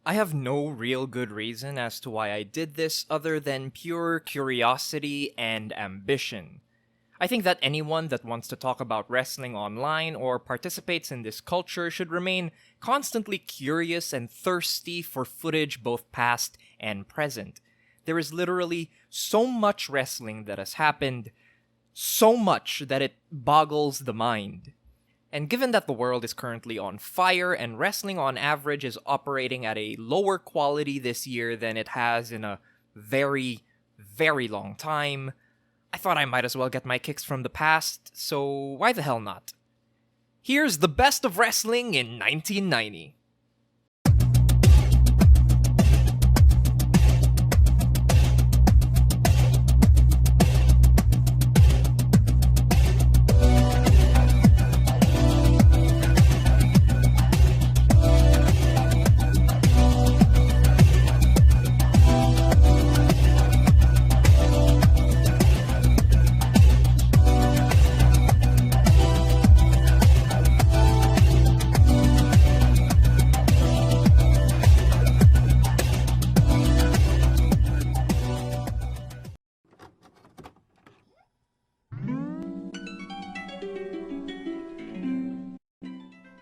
I have no real good reason as to why I did this other than pure curiosity and ambition. I think that anyone that wants to talk about wrestling online or participates in this culture should remain constantly curious and thirsty for footage both past and present. There is literally so much wrestling that has happened, so much that it boggles the mind. And given that the world is currently on fire and wrestling on average is operating at a lower quality this year than it has in a very, very long time, I thought I might as well get my kicks from the past, so why the hell not? Here's the best of wrestling in 1990.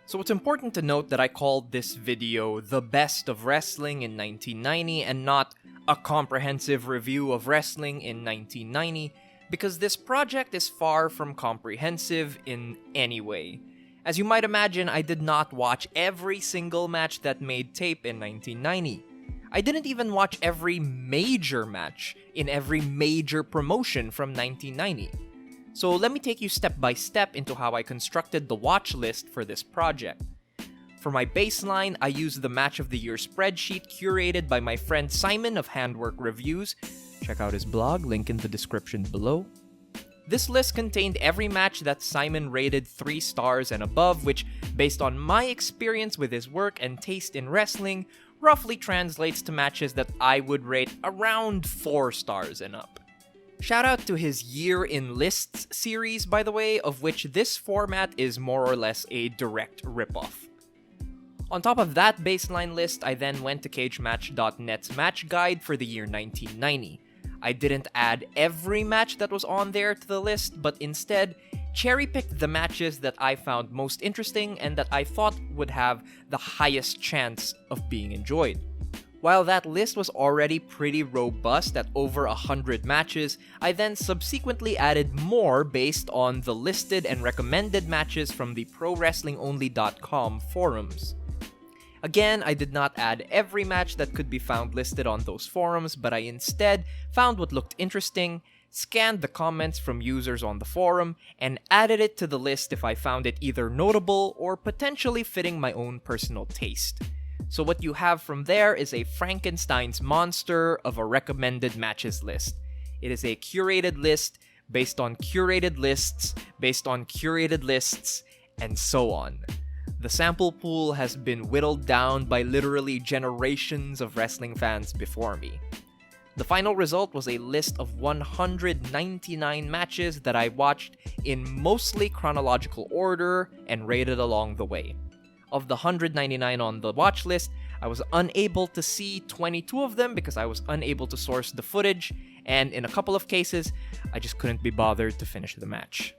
So it's important to note that I called this video The Best of Wrestling in 1990 and not a comprehensive review of wrestling in 1990 because this project is far from comprehensive in any way. As you might imagine, I did not watch every single match that made tape in 1990. I didn't even watch every major match in every major promotion from 1990. So let me take you step by step into how I constructed the watch list for this project. For my baseline, I used the Match of the Year spreadsheet curated by my friend Simon of HANDWERK Reviews. Check out his blog, link in the description below. This list contained every match that Simon rated 3 stars and above, which, based on my experience with his work and taste in wrestling, roughly translates to matches that I would rate around 4 stars and up. Shout out to his Year in Lists series, by the way, of which this format is more or less a direct ripoff. On top of that baseline list, I then went to CageMatch.net's match guide for the year 1990. I didn't add every match that was on there to the list, but instead cherry-picked the matches that I found most interesting and that I thought would have the highest chance of being enjoyed. While that list was already pretty robust at over 100 matches, I then subsequently added more based on the listed and recommended matches from the ProWrestlingOnly.com forums. Again, I did not add every match that could be found listed on those forums, but I instead found what looked interesting, scanned the comments from users on the forum, and added it to the list if I found it either notable or potentially fitting my own personal taste. So what you have from there is a Frankenstein's monster of a recommended matches list. It is a curated list, based on curated lists, based on curated lists, and so on. The sample pool has been whittled down by literally generations of wrestling fans before me. The final result was a list of 199 matches that I watched in mostly chronological order and rated along the way. Of the 199 on the watch list, I was unable to see 22 of them because I was unable to source the footage, and in a couple of cases, I just couldn't be bothered to finish the match.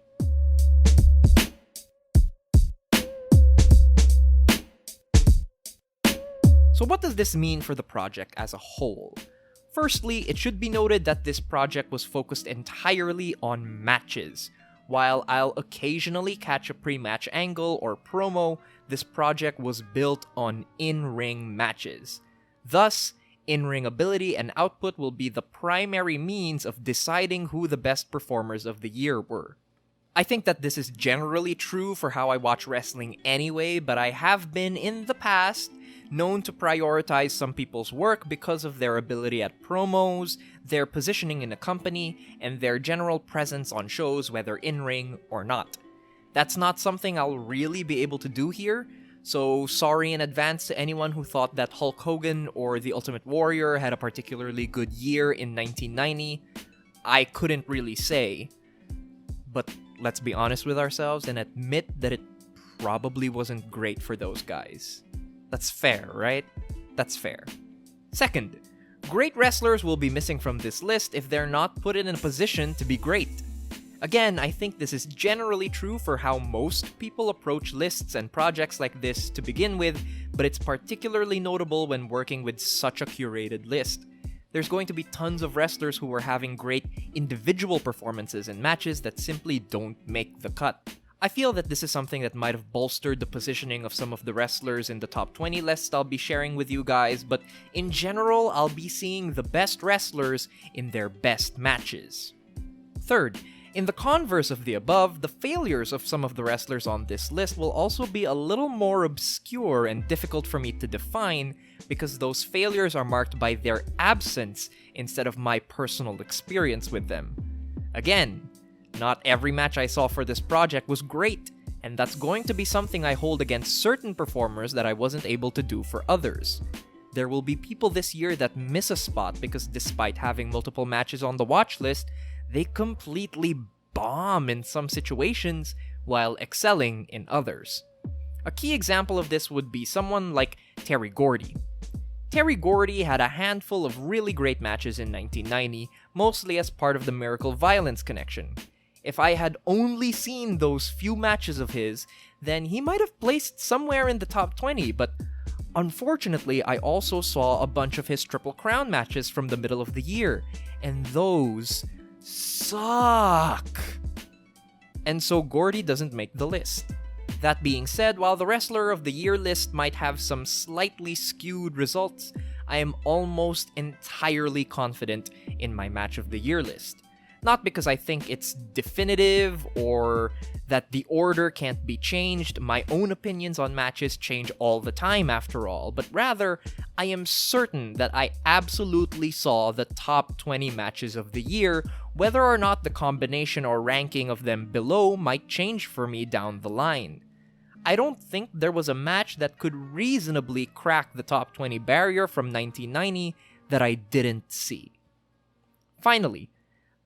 So what does this mean for the project as a whole? Firstly, it should be noted that this project was focused entirely on matches. While I'll occasionally catch a pre-match angle or promo, this project was built on in-ring matches. Thus, in-ring ability and output will be the primary means of deciding who the best performers of the year were. I think that this is generally true for how I watch wrestling anyway, but I have been, in the past, known to prioritize some people's work because of their ability at promos, their positioning in a company, and their general presence on shows, whether in-ring or not. That's not something I'll really be able to do here, so sorry in advance to anyone who thought that Hulk Hogan or The Ultimate Warrior had a particularly good year in 1990. I couldn't really say. But let's be honest with ourselves and admit that it probably wasn't great for those guys. That's fair, right? That's fair. Second, great wrestlers will be missing from this list if they're not put in a position to be great. Again, I think this is generally true for how most people approach lists and projects like this to begin with, but it's particularly notable when working with such a curated list. There's going to be tons of wrestlers who are having great individual performances in matches that simply don't make the cut. I feel that this is something that might have bolstered the positioning of some of the wrestlers in the top 20 list I'll be sharing with you guys, but in general, I'll be seeing the best wrestlers in their best matches. Third, in the converse of the above, the failures of some of the wrestlers on this list will also be a little more obscure and difficult for me to define because those failures are marked by their absence instead of my personal experience with them. Again, not every match I saw for this project was great, and that's going to be something I hold against certain performers that I wasn't able to do for others. There will be people this year that miss a spot because despite having multiple matches on the watch list, they completely bomb in some situations while excelling in others. A key example of this would be someone like Terry Gordy. Terry Gordy had a handful of really great matches in 1990, mostly as part of the Miracle Violence connection. If I had only seen those few matches of his, then he might have placed somewhere in the top 20, but unfortunately, I also saw a bunch of his Triple Crown matches from the middle of the year, and those suck. And so Gordy doesn't make the list. That being said, while the Wrestler of the Year list might have some slightly skewed results, I am almost entirely confident in my Match of the Year list. Not because I think it's definitive or that the order can't be changed, my own opinions on matches change all the time after all, but rather, I am certain that I absolutely saw the top 20 matches of the year, whether or not the combination or ranking of them below might change for me down the line. I don't think there was a match that could reasonably crack the top 20 barrier from 1990 that I didn't see. Finally,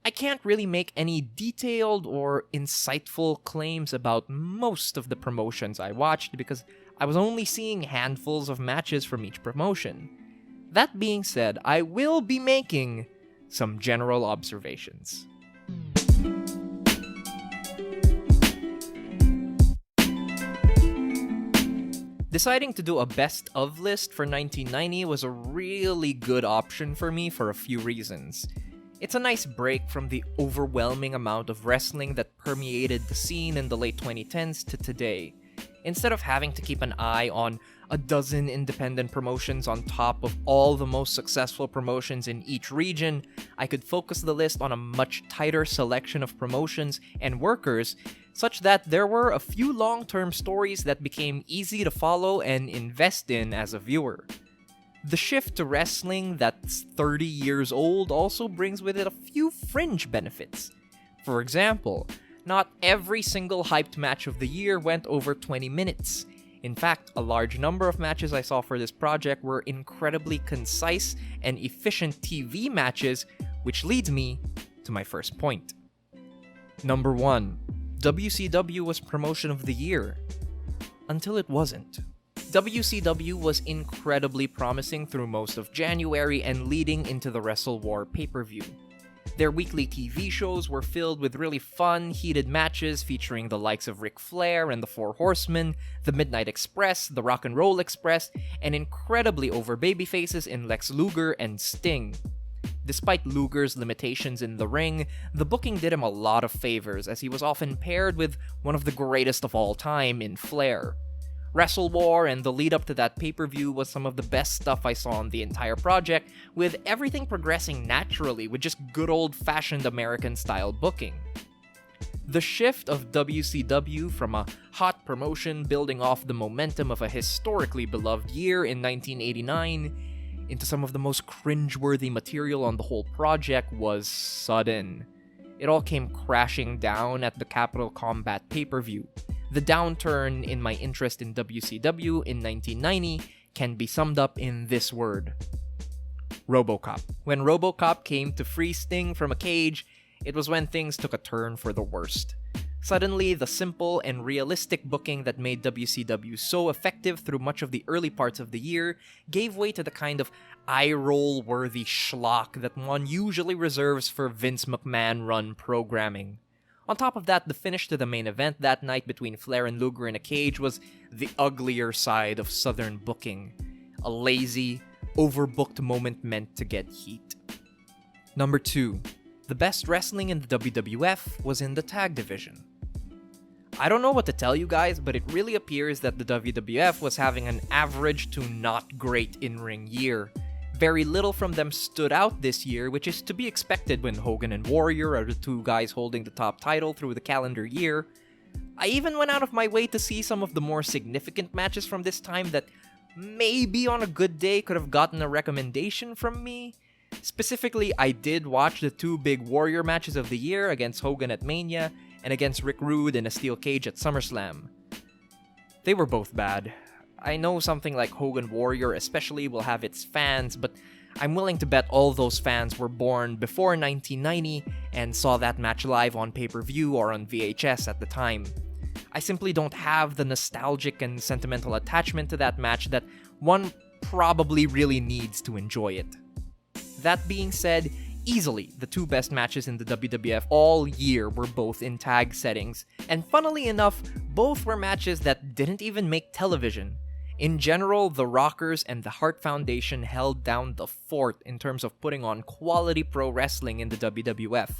I can't really make any detailed or insightful claims about most of the promotions I watched because I was only seeing handfuls of matches from each promotion. That being said, I will be making some general observations. Deciding to do a best of list for 1990 was a really good option for me for a few reasons. It's a nice break from the overwhelming amount of wrestling that permeated the scene in the late 2010s to today. Instead of having to keep an eye on a dozen independent promotions on top of all the most successful promotions in each region, I could focus the list on a much tighter selection of promotions and workers, such that there were a few long-term stories that became easy to follow and invest in as a viewer. The shift to wrestling that's 30 years old also brings with it a few fringe benefits. For example, not every single hyped match of the year went over 20 minutes. In fact, a large number of matches I saw for this project were incredibly concise and efficient TV matches, which leads me to my first point. Number 1. WCW was Promotion of the Year. Until it wasn't. WCW was incredibly promising through most of January and leading into the Wrestle War pay-per-view. Their weekly TV shows were filled with really fun, heated matches featuring the likes of Ric Flair and the Four Horsemen, the Midnight Express, the Rock and Roll Express, and incredibly over babyfaces in Lex Luger and Sting. Despite Luger's limitations in the ring, the booking did him a lot of favors as he was often paired with one of the greatest of all time in Flair. Wrestle War and the lead up to that pay-per-view was some of the best stuff I saw on the entire project, with everything progressing naturally with just good old-fashioned American-style booking. The shift of WCW from a hot promotion building off the momentum of a historically beloved year in 1989 into some of the most cringeworthy material on the whole project was sudden. It all came crashing down at the Capital Combat pay-per-view. The downturn in my interest in WCW in 1990 can be summed up in this word: RoboCop. When RoboCop came to free Sting from a cage, it was when things took a turn for the worst. Suddenly, the simple and realistic booking that made WCW so effective through much of the early parts of the year gave way to the kind of eye-roll-worthy schlock that one usually reserves for Vince McMahon-run programming. On top of that, the finish to the main event that night between Flair and Luger in a cage was the uglier side of Southern booking. A lazy, overbooked moment meant to get heat. Number 2. The best wrestling in the WWF was in the tag division. I don't know what to tell you guys, but it really appears that the WWF was having an average to not great in-ring year. Very little from them stood out this year, which is to be expected when Hogan and Warrior are the two guys holding the top title through the calendar year. I even went out of my way to see some of the more significant matches from this time that maybe on a good day could have gotten a recommendation from me. Specifically, I did watch the two big Warrior matches of the year against Hogan at Mania and against Rick Rude in a steel cage at SummerSlam. They were both bad. I know something like Hogan Warrior especially will have its fans, but I'm willing to bet all those fans were born before 1990 and saw that match live on pay-per-view or on VHS at the time. I simply don't have the nostalgic and sentimental attachment to that match that one probably really needs to enjoy it. That being said, easily the two best matches in the WWF all year were both in tag settings, and funnily enough, both were matches that didn't even make television. In general, the Rockers and the Hart Foundation held down the fort in terms of putting on quality pro wrestling in the WWF.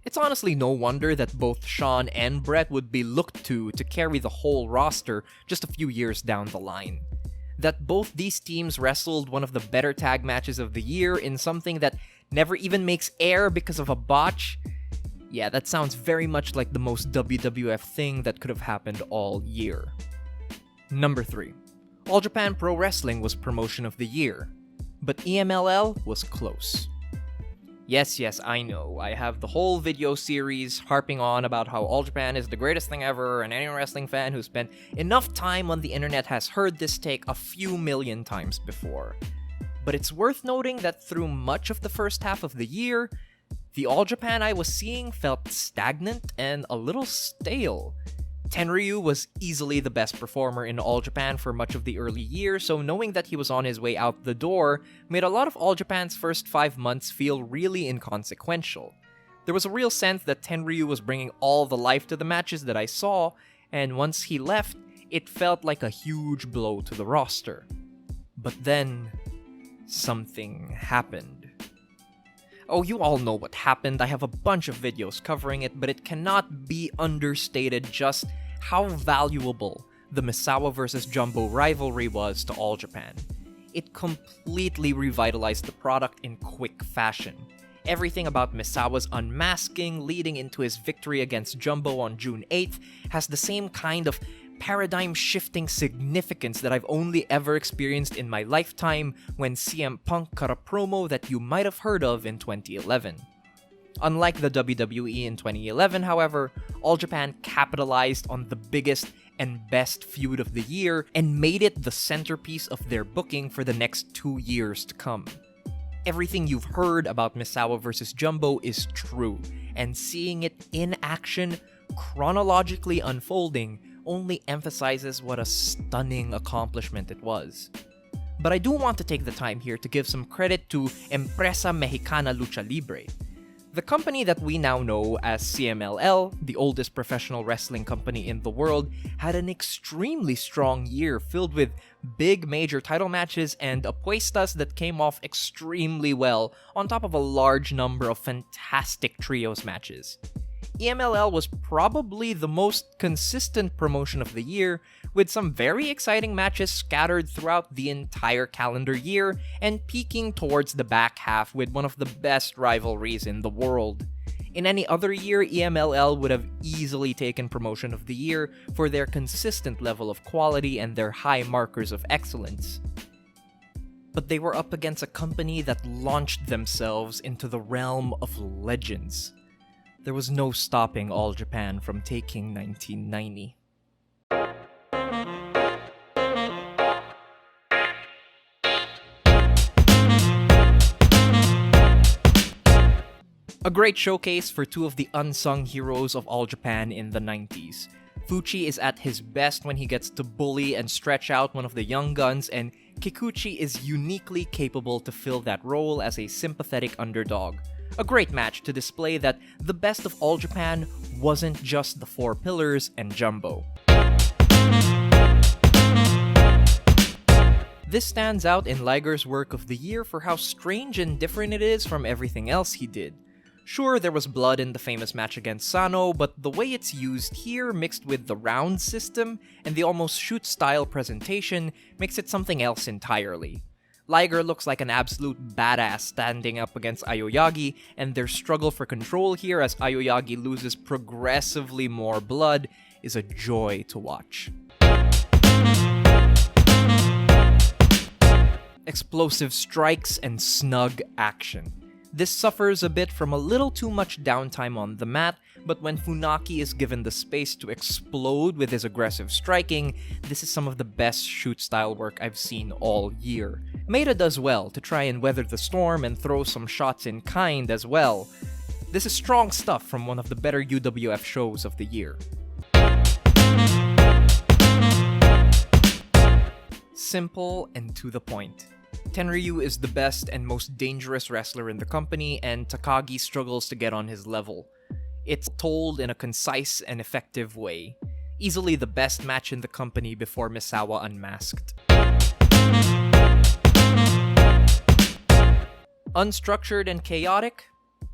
It's honestly no wonder that both Shawn and Bret would be looked to carry the whole roster just a few years down the line. That both these teams wrestled one of the better tag matches of the year in something that never even makes air because of a botch? Yeah, that sounds very much like the most WWF thing that could have happened all year. Number 3. All Japan Pro Wrestling was promotion of the year, but EMLL was close. Yes, I know. I have the whole video series harping on about how All Japan is the greatest thing ever, and any wrestling fan who spent enough time on the internet has heard this take a few million times before. But it's worth noting that through much of the first half of the year, the All Japan I was seeing felt stagnant and a little stale. Tenryu was easily the best performer in All Japan for much of the early year, so knowing that he was on his way out the door made a lot of All Japan's first 5 months feel really inconsequential. There was a real sense that Tenryu was bringing all the life to the matches that I saw, and once he left, it felt like a huge blow to the roster. But then, something happened. Oh, you all know what happened. I have a bunch of videos covering it, but it cannot be understated just how valuable the Misawa vs. Jumbo rivalry was to All Japan. It completely revitalized the product in quick fashion. Everything about Misawa's unmasking leading into his victory against Jumbo on June 8th has the same kind of paradigm-shifting significance that I've only ever experienced in my lifetime when CM Punk cut a promo that you might have heard of in 2011. Unlike the WWE in 2011, however, All Japan capitalized on the biggest and best feud of the year and made it the centerpiece of their booking for the next 2 years to come. Everything you've heard about Misawa vs. Jumbo is true, and seeing it in action, chronologically unfolding, only emphasizes what a stunning accomplishment it was. But I do want to take the time here to give some credit to Empresa Mexicana Lucha Libre. The company that we now know as CMLL, the oldest professional wrestling company in the world, had an extremely strong year filled with big major title matches and apuestas that came off extremely well, on top of a large number of fantastic trios matches. EMLL was probably the most consistent promotion of the year, with some very exciting matches scattered throughout the entire calendar year and peaking towards the back half with one of the best rivalries in the world. In any other year, EMLL would have easily taken promotion of the year for their consistent level of quality and their high markers of excellence. But they were up against a company that launched themselves into the realm of legends. There was no stopping All Japan from taking 1990. A great showcase for two of the unsung heroes of All Japan in the 90s. Fuchi is at his best when he gets to bully and stretch out one of the young guns, and Kikuchi is uniquely capable to fill that role as a sympathetic underdog. A great match to display that the best of All Japan wasn't just the Four Pillars and Jumbo. This stands out in Liger's work of the year for how strange and different it is from everything else he did. Sure, there was blood in the famous match against Sano, but the way it's used here, mixed with the round system and the almost shoot-style presentation, makes it something else entirely. Liger looks like an absolute badass standing up against Aoyagi, and their struggle for control here as Aoyagi loses progressively more blood is a joy to watch. Explosive strikes and snug action. This suffers a bit from a little too much downtime on the mat, but when Funaki is given the space to explode with his aggressive striking, this is some of the best shoot-style work I've seen all year. Maeda does well to try and weather the storm and throw some shots in kind as well. This is strong stuff from one of the better UWF shows of the year. Simple and to the point. Tenryu is the best and most dangerous wrestler in the company, and Takagi struggles to get on his level. It's told in a concise and effective way. Easily the best match in the company before Misawa unmasked. Unstructured and chaotic?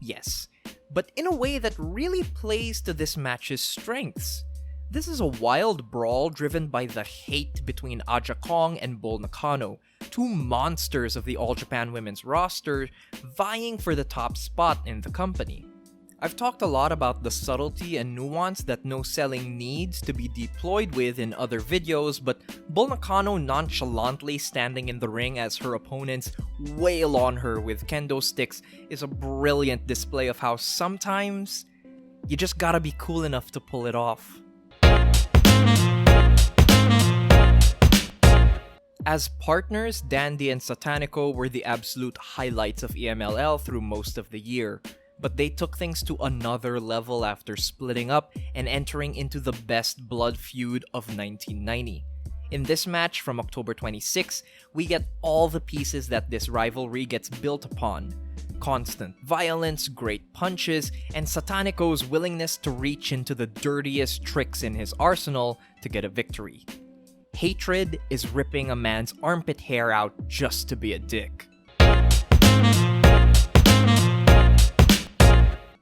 Yes. But in a way that really plays to this match's strengths. This is a wild brawl driven by the hate between Aja Kong and Bull Nakano, two monsters of the All Japan women's roster vying for the top spot in the company. I've talked a lot about the subtlety and nuance that no selling needs to be deployed with in other videos, but Bull Nakano nonchalantly standing in the ring as her opponents wail on her with kendo sticks is a brilliant display of how sometimes you just gotta be cool enough to pull it off. As partners, Dandy and Satanico were the absolute highlights of EMLL through most of the year, but they took things to another level after splitting up and entering into the best blood feud of 1990. In this match from October 26, we get all the pieces that this rivalry gets built upon. Constant violence, great punches, and Satanico's willingness to reach into the dirtiest tricks in his arsenal to get a victory. Hatred is ripping a man's armpit hair out just to be a dick.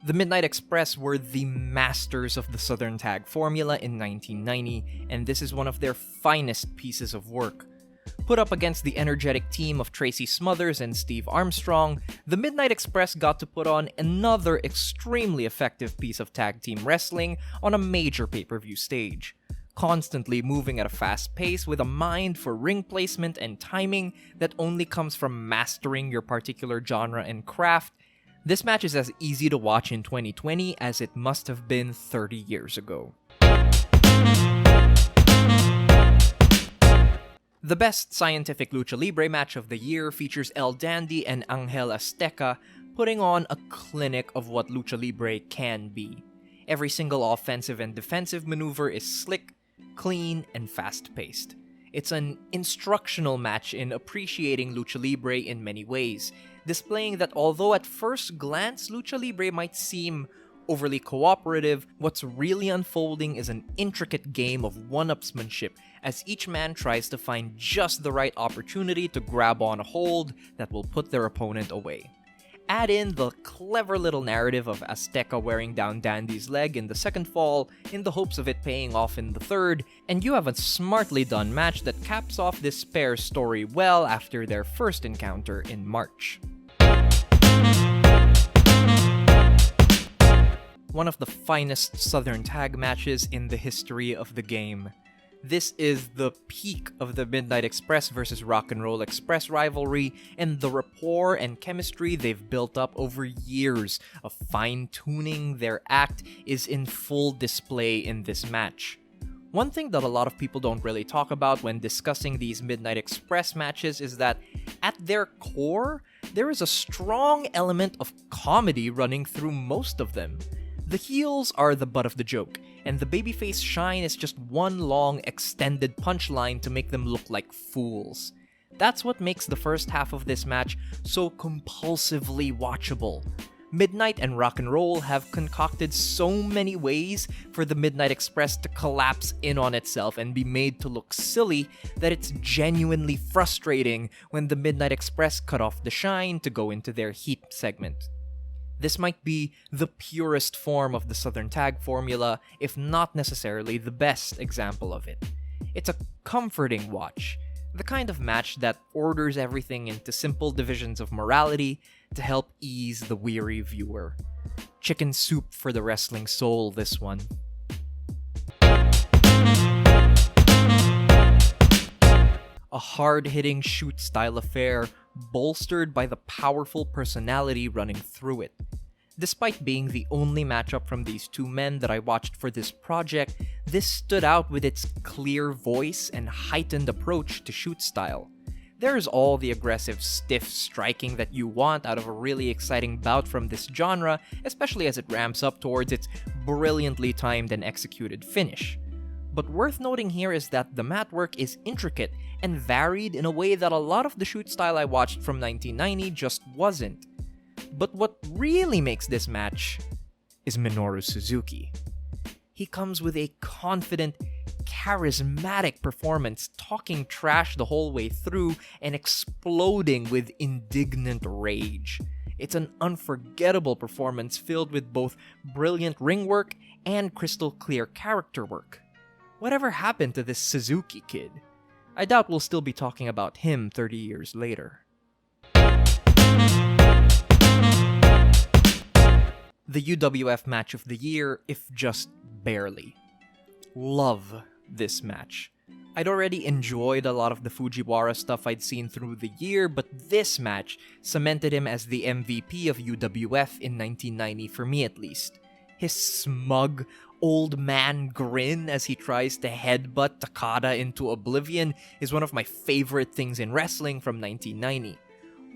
The Midnight Express were the masters of the Southern Tag formula in 1990, and this is one of their finest pieces of work. Put up against the energetic team of Tracy Smothers and Steve Armstrong, the Midnight Express got to put on another extremely effective piece of tag team wrestling on a major pay-per-view stage. Constantly moving at a fast pace with a mind for ring placement and timing that only comes from mastering your particular genre and craft, this match is as easy to watch in 2020 as it must have been 30 years ago. The best scientific lucha libre match of the year features El Dandy and Angel Azteca putting on a clinic of what lucha libre can be. Every single offensive and defensive maneuver is slick, clean, and fast-paced. It's an instructional match in appreciating lucha libre in many ways, displaying that although at first glance lucha libre might seem overly cooperative, what's really unfolding is an intricate game of one-upsmanship as each man tries to find just the right opportunity to grab on a hold that will put their opponent away. Add in the clever little narrative of Azteca wearing down Dandy's leg in the second fall in the hopes of it paying off in the third, and you have a smartly done match that caps off this pair's story well after their first encounter in March. One of the finest Southern tag matches in the history of the game. This is the peak of the Midnight Express versus Rock and Roll Express rivalry, and the rapport and chemistry they've built up over years of fine-tuning their act is in full display in this match. One thing that a lot of people don't really talk about when discussing these Midnight Express matches is that, at their core, there is a strong element of comedy running through most of them. The heels are the butt of the joke, and the babyface shine is just one long extended punchline to make them look like fools. That's what makes the first half of this match so compulsively watchable. Midnight and Rock and Roll have concocted so many ways for the Midnight Express to collapse in on itself and be made to look silly that it's genuinely frustrating when the Midnight Express cut off the shine to go into their heat segment. This might be the purest form of the Southern Tag formula, if not necessarily the best example of it. It's a comforting watch, the kind of match that orders everything into simple divisions of morality to help ease the weary viewer. Chicken soup for the wrestling soul, this one. A hard-hitting shoot-style affair bolstered by the powerful personality running through it. Despite being the only matchup from these two men that I watched for this project, this stood out with its clear voice and heightened approach to shoot style. There's all the aggressive, stiff striking that you want out of a really exciting bout from this genre, especially as it ramps up towards its brilliantly timed and executed finish. But worth noting here is that the mat work is intricate and varied in a way that a lot of the shoot style I watched from 1990 just wasn't. But what really makes this match is Minoru Suzuki. He comes with a confident, charismatic performance, talking trash the whole way through and exploding with indignant rage. It's an unforgettable performance filled with both brilliant ring work and crystal clear character work. Whatever happened to this Suzuki kid? I doubt we'll still be talking about him 30 years later. The UWF match of the year, if just barely. Love this match. I'd already enjoyed a lot of the Fujiwara stuff I'd seen through the year, but this match cemented him as the MVP of UWF in 1990 for me at least. His smug, old man grin as he tries to headbutt Takada into oblivion is one of my favorite things in wrestling from 1990.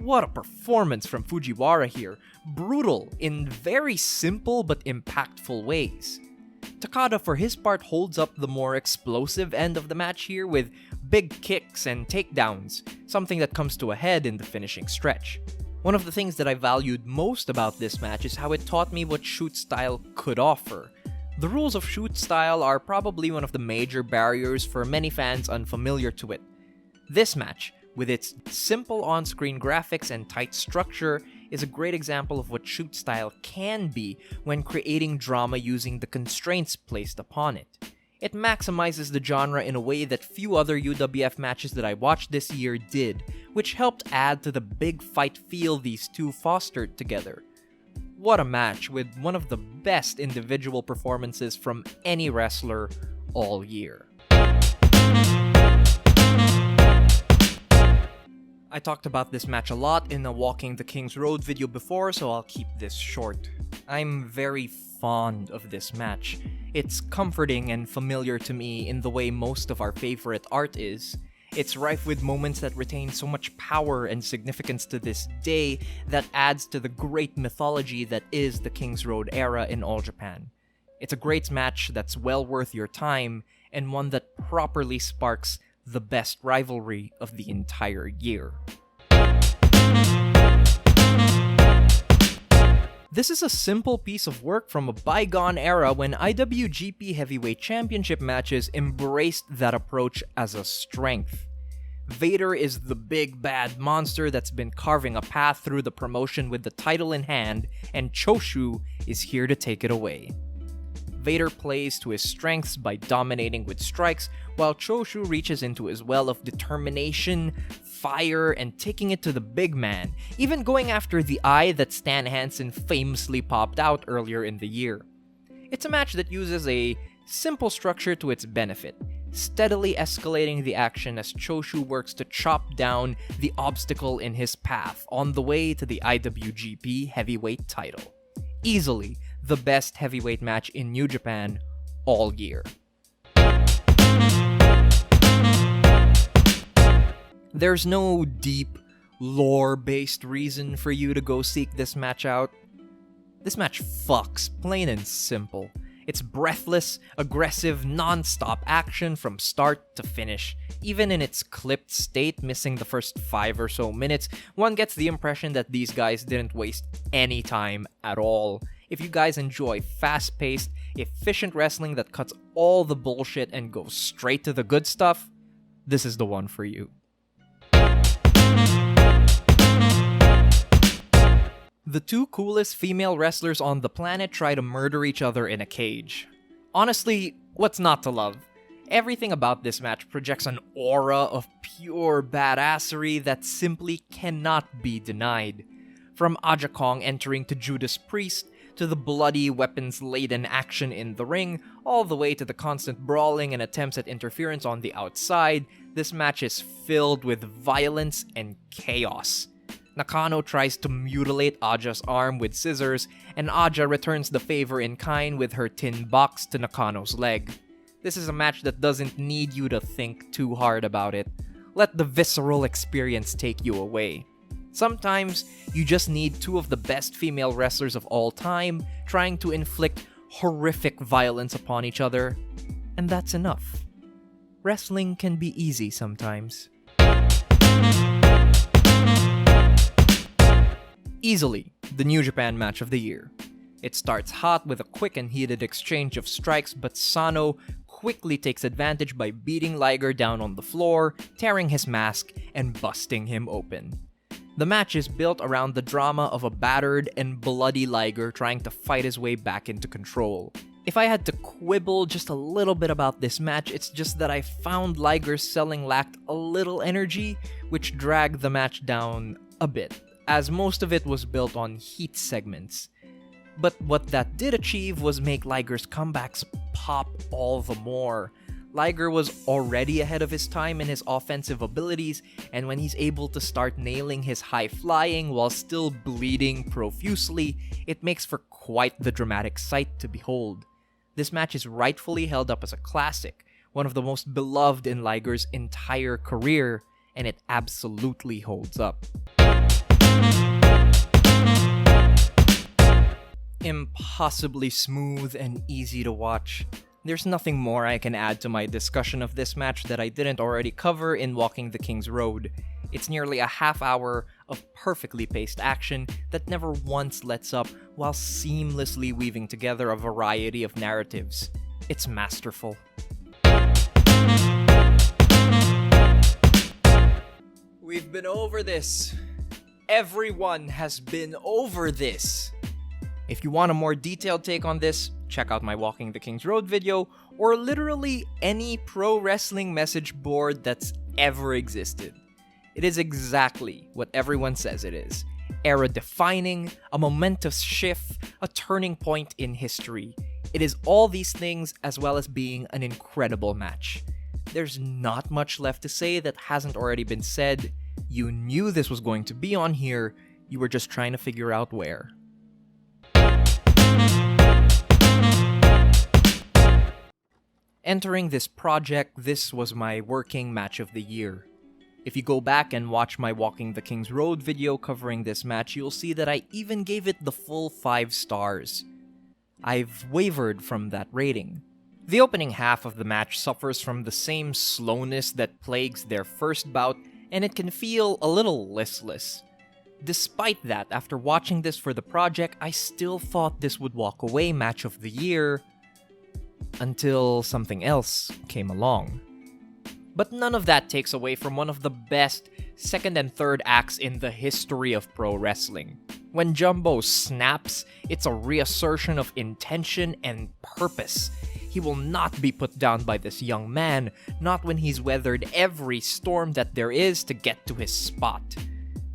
What a performance from Fujiwara here, brutal in very simple but impactful ways. Takada for his part holds up the more explosive end of the match here with big kicks and takedowns, something that comes to a head in the finishing stretch. One of the things that I valued most about this match is how it taught me what shoot style could offer. The rules of shoot style are probably one of the major barriers for many fans unfamiliar to it. This match, with its simple on-screen graphics and tight structure, is a great example of what shoot style can be when creating drama using the constraints placed upon it. It maximizes the genre in a way that few other UWF matches that I watched this year did, which helped add to the big fight feel these two fostered together. What a match with one of the best individual performances from any wrestler all year. I talked about this match a lot in a Walking the King's Road video before, so I'll keep this short. I'm very fond of this match. It's comforting and familiar to me in the way most of our favorite art is. It's rife with moments that retain so much power and significance to this day that adds to the great mythology that is the King's Road era in All Japan. It's a great match that's well worth your time, and one that properly sparks the best rivalry of the entire year. This is a simple piece of work from a bygone era when IWGP Heavyweight Championship matches embraced that approach as a strength. Vader is the big bad monster that's been carving a path through the promotion with the title in hand, and Choshu is here to take it away. Vader plays to his strengths by dominating with strikes, while Choshu reaches into his well of determination, fire, and taking it to the big man, even going after the eye that Stan Hansen famously popped out earlier in the year. It's a match that uses a simple structure to its benefit, steadily escalating the action as Choshu works to chop down the obstacle in his path on the way to the IWGP Heavyweight title. Easily the best heavyweight match in New Japan all year. There's no deep, lore-based reason for you to go seek this match out. This match fucks, plain and simple. It's breathless, aggressive, non-stop action from start to finish. Even in its clipped state, missing the first 5 or so minutes, one gets the impression that these guys didn't waste any time at all. If you guys enjoy fast-paced, efficient wrestling that cuts all the bullshit and goes straight to the good stuff, this is the one for you. The two coolest female wrestlers on the planet try to murder each other in a cage. Honestly, what's not to love? Everything about this match projects an aura of pure badassery that simply cannot be denied. From Aja Kong entering to Judas Priest, to the bloody, weapons-laden action in the ring, all the way to the constant brawling and attempts at interference on the outside, this match is filled with violence and chaos. Nakano tries to mutilate Aja's arm with scissors, and Aja returns the favor in kind with her tin box to Nakano's leg. This is a match that doesn't need you to think too hard about it. Let the visceral experience take you away. Sometimes, you just need two of the best female wrestlers of all time trying to inflict horrific violence upon each other, and that's enough. Wrestling can be easy sometimes. Easily, the New Japan match of the year. It starts hot with a quick and heated exchange of strikes, but Sano quickly takes advantage by beating Liger down on the floor, tearing his mask, and busting him open. The match is built around the drama of a battered and bloody Liger trying to fight his way back into control. If I had to quibble just a little bit about this match, it's just that I found Liger's selling lacked a little energy, which dragged the match down a bit, as most of it was built on heat segments. But what that did achieve was make Liger's comebacks pop all the more. Liger was already ahead of his time in his offensive abilities, and when he's able to start nailing his high flying while still bleeding profusely, it makes for quite the dramatic sight to behold. This match is rightfully held up as a classic, one of the most beloved in Liger's entire career, and it absolutely holds up. Impossibly smooth and easy to watch. There's nothing more I can add to my discussion of this match that I didn't already cover in Walking the King's Road. It's nearly a half hour of perfectly paced action that never once lets up while seamlessly weaving together a variety of narratives. It's masterful. We've been over this. Everyone has been over this. If you want a more detailed take on this, check out my Walking the King's Road video, or literally any pro wrestling message board that's ever existed. It is exactly what everyone says it is. Era-defining, a momentous shift, a turning point in history. It is all these things as well as being an incredible match. There's not much left to say that hasn't already been said. You knew this was going to be on here, you were just trying to figure out where. Entering this project, this was my working match of the year. If you go back and watch my Walking the King's Road video covering this match, you'll see that I even gave it the full 5 stars. I've wavered from that rating. The opening half of the match suffers from the same slowness that plagues their first bout, and it can feel a little listless. Despite that, after watching this for the project, I still thought this would walk away match of the year, until something else came along. But none of that takes away from one of the best second and third acts in the history of pro wrestling. When Jumbo snaps, it's a reassertion of intention and purpose. He will not be put down by this young man, not when he's weathered every storm that there is to get to his spot.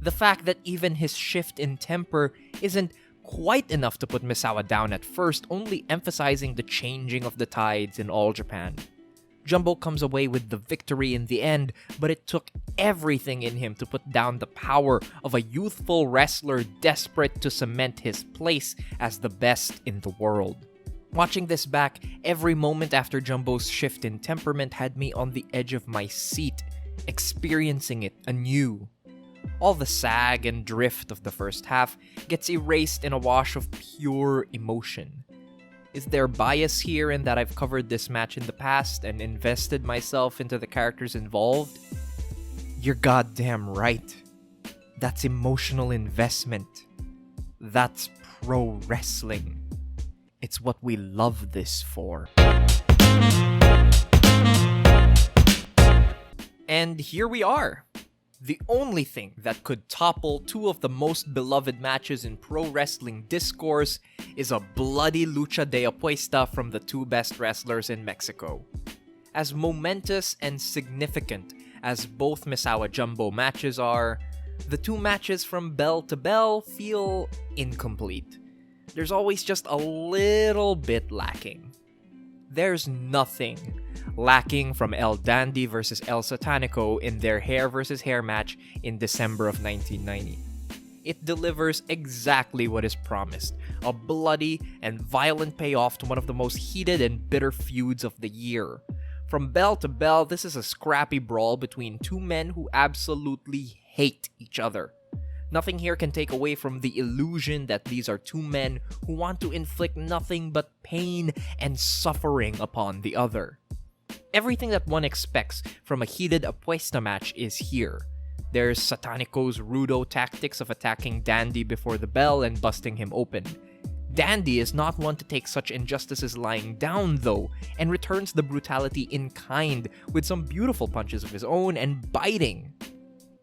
The fact that even his shift in temper isn't quite enough to put Misawa down at first, only emphasizing the changing of the tides in All Japan. Jumbo comes away with the victory in the end, but it took everything in him to put down the power of a youthful wrestler desperate to cement his place as the best in the world. Watching this back, every moment after Jumbo's shift in temperament had me on the edge of my seat, experiencing it anew. All the sag and drift of the first half gets erased in a wash of pure emotion. Is there bias here in that I've covered this match in the past and invested myself into the characters involved? You're goddamn right. That's emotional investment. That's pro wrestling. It's what we love this for. And here we are. The only thing that could topple two of the most beloved matches in pro wrestling discourse is a bloody lucha de apuesta from the two best wrestlers in Mexico. As momentous and significant as both Misawa Jumbo matches are, the two matches from bell to bell feel incomplete. There's always just a little bit lacking. There's nothing lacking from El Dandy versus El Satanico in their hair versus hair match in December of 1990. It delivers exactly what is promised, a bloody and violent payoff to one of the most heated and bitter feuds of the year. From bell to bell, this is a scrappy brawl between two men who absolutely hate each other. Nothing here can take away from the illusion that these are two men who want to inflict nothing but pain and suffering upon the other. Everything that one expects from a heated apuesta match is here. There's Satanico's rudo tactics of attacking Dandy before the bell and busting him open. Dandy is not one to take such injustices lying down though, and returns the brutality in kind with some beautiful punches of his own and biting.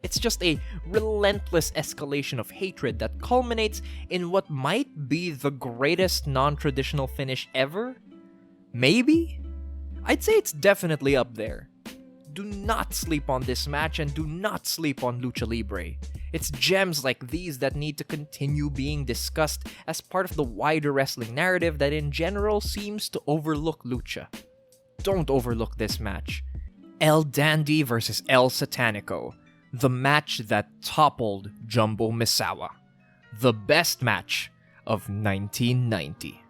It's just a relentless escalation of hatred that culminates in what might be the greatest non-traditional finish ever? Maybe? I'd say it's definitely up there. Do not sleep on this match and do not sleep on Lucha Libre. It's gems like these that need to continue being discussed as part of the wider wrestling narrative that in general seems to overlook Lucha. Don't overlook this match. El Dandy versus El Satanico. The match that toppled Jumbo Misawa. The best match of 1990.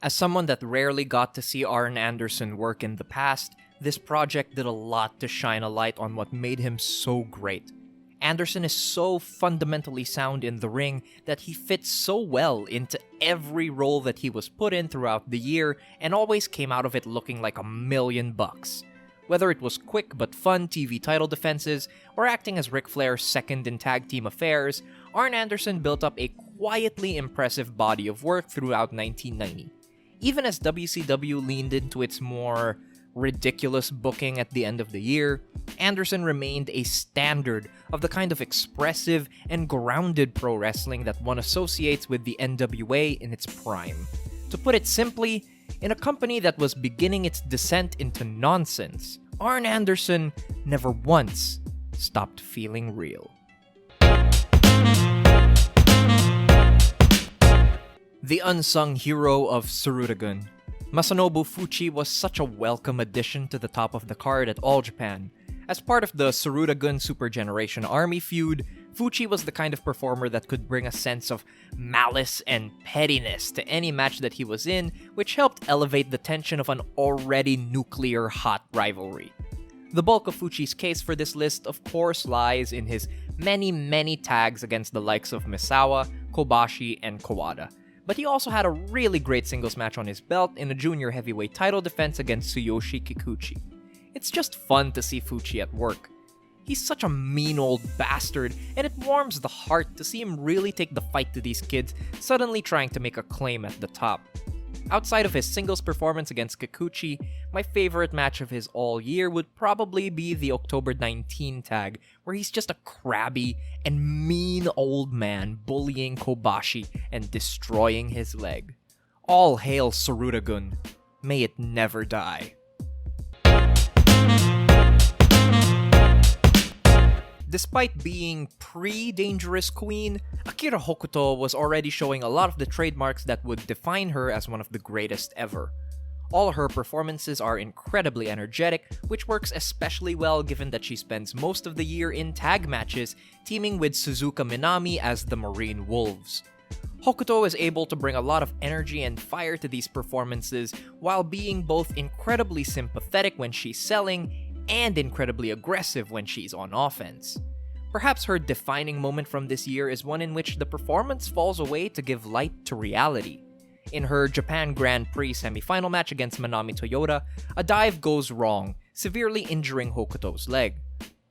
As someone that rarely got to see Arn Anderson work in the past, this project did a lot to shine a light on what made him so great. Anderson is so fundamentally sound in the ring that he fits so well into every role that he was put in throughout the year and always came out of it looking like $1,000,000. Whether it was quick but fun TV title defenses or acting as Ric Flair's second in tag team affairs, Arn Anderson built up a quietly impressive body of work throughout 1990. Even as WCW leaned into its more ridiculous booking at the end of the year, Anderson remained a standard of the kind of expressive and grounded pro wrestling that one associates with the NWA in its prime. To put it simply, in a company that was beginning its descent into nonsense, Arn Anderson never once stopped feeling real. The unsung hero of Tsuruta-gun, Masanobu Fuchi was such a welcome addition to the top of the card at All Japan. As part of the Tsuruta-gun Super Generation Army feud, Fuchi was the kind of performer that could bring a sense of malice and pettiness to any match that he was in, which helped elevate the tension of an already nuclear hot rivalry. The bulk of Fuchi's case for this list, of course, lies in his many tags against the likes of Misawa, Kobashi, and Kawada. But he also had a really great singles match on his belt in a junior heavyweight title defense against Tsuyoshi Kikuchi. It's just fun to see Fuchi at work. He's such a mean old bastard, and it warms the heart to see him really take the fight to these kids suddenly trying to make a claim at the top. Outside of his singles performance against Kikuchi, my favorite match of his all year would probably be the October 19 tag, where he's just a crabby and mean old man bullying Kobashi and destroying his leg. All hail Tsuruta-gun. May it never die. Despite being pre-Dangerous Queen, Akira Hokuto was already showing a lot of the trademarks that would define her as one of the greatest ever. All her performances are incredibly energetic, which works especially well given that she spends most of the year in tag matches, teaming with Suzuka Minami as the Marine Wolves. Hokuto is able to bring a lot of energy and fire to these performances while being both incredibly sympathetic when she's selling and incredibly aggressive when she's on offense. Perhaps her defining moment from this year is one in which the performance falls away to give light to reality. In her Japan Grand Prix semifinal match against Manami Toyota, a dive goes wrong, severely injuring Hokuto's leg.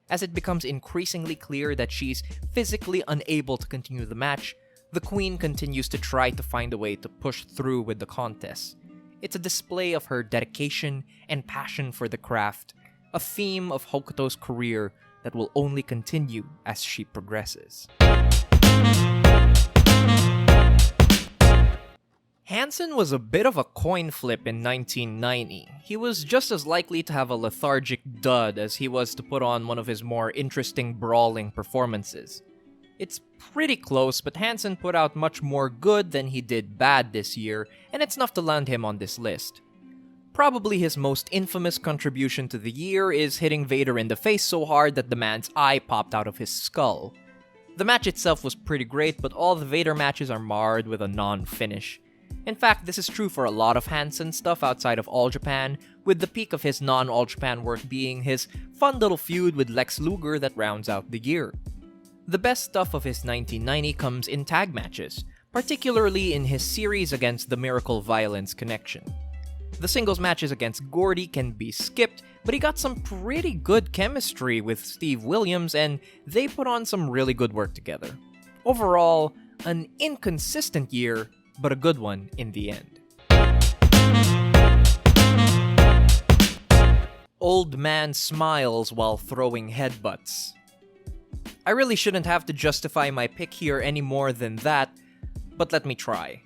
As it becomes increasingly clear that she's physically unable to continue the match, the Queen continues to try to find a way to push through with the contest. It's a display of her dedication and passion for the craft, a theme of Hokuto's career that will only continue as she progresses. Hansen was a bit of a coin flip in 1990. He was just as likely to have a lethargic dud as he was to put on one of his more interesting brawling performances. It's pretty close, but Hansen put out much more good than he did bad this year, and it's enough to land him on this list. Probably his most infamous contribution to the year is hitting Vader in the face so hard that the man's eye popped out of his skull. The match itself was pretty great, but all the Vader matches are marred with a non-finish. In fact, this is true for a lot of Hansen stuff outside of All Japan, with the peak of his non-All Japan work being his fun little feud with Lex Luger that rounds out the year. The best stuff of his 1990 comes in tag matches, particularly in his series against the Miracle Violence Connection. The singles matches against Gordy can be skipped, but he got some pretty good chemistry with Steve Williams and they put on some really good work together. Overall, an inconsistent year, but a good one in the end. Old man smiles while throwing headbutts. I really shouldn't have to justify my pick here any more than that, but let me try.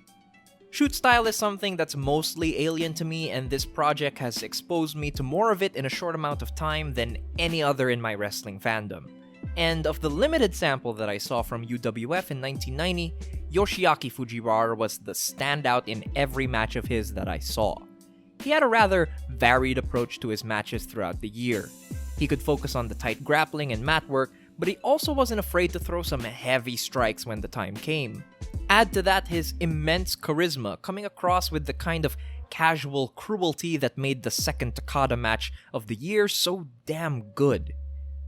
Shoot style is something that's mostly alien to me, and this project has exposed me to more of it in a short amount of time than any other in my wrestling fandom. And of the limited sample that I saw from UWF in 1990, Yoshiaki Fujiwara was the standout in every match of his that I saw. He had a rather varied approach to his matches throughout the year. He could focus on the tight grappling and mat work, but he also wasn't afraid to throw some heavy strikes when the time came. Add to that his immense charisma, coming across with the kind of casual cruelty that made the second Takada match of the year so damn good.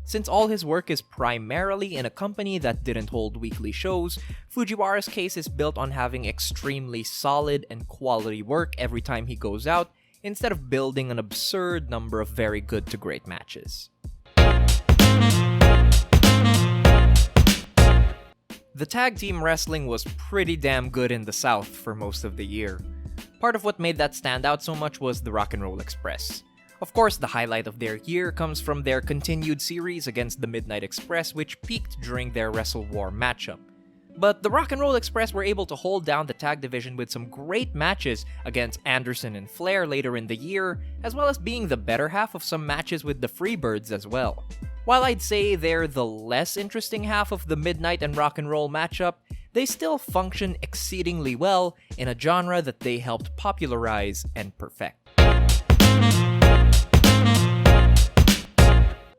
Since all his work is primarily in a company that didn't hold weekly shows, Fujiwara's case is built on having extremely solid and quality work every time he goes out, instead of building an absurd number of very good to great matches. The tag team wrestling was pretty damn good in the South for most of the year. Part of what made that stand out so much was the Rock and Roll Express. Of course, the highlight of their year comes from their continued series against the Midnight Express, which peaked during their Wrestle War matchup. But the Rock and Roll Express were able to hold down the tag division with some great matches against Anderson and Flair later in the year, as well as being the better half of some matches with the Freebirds as well. While I'd say they're the less interesting half of the Midnight and Rock and Roll matchup, they still function exceedingly well in a genre that they helped popularize and perfect.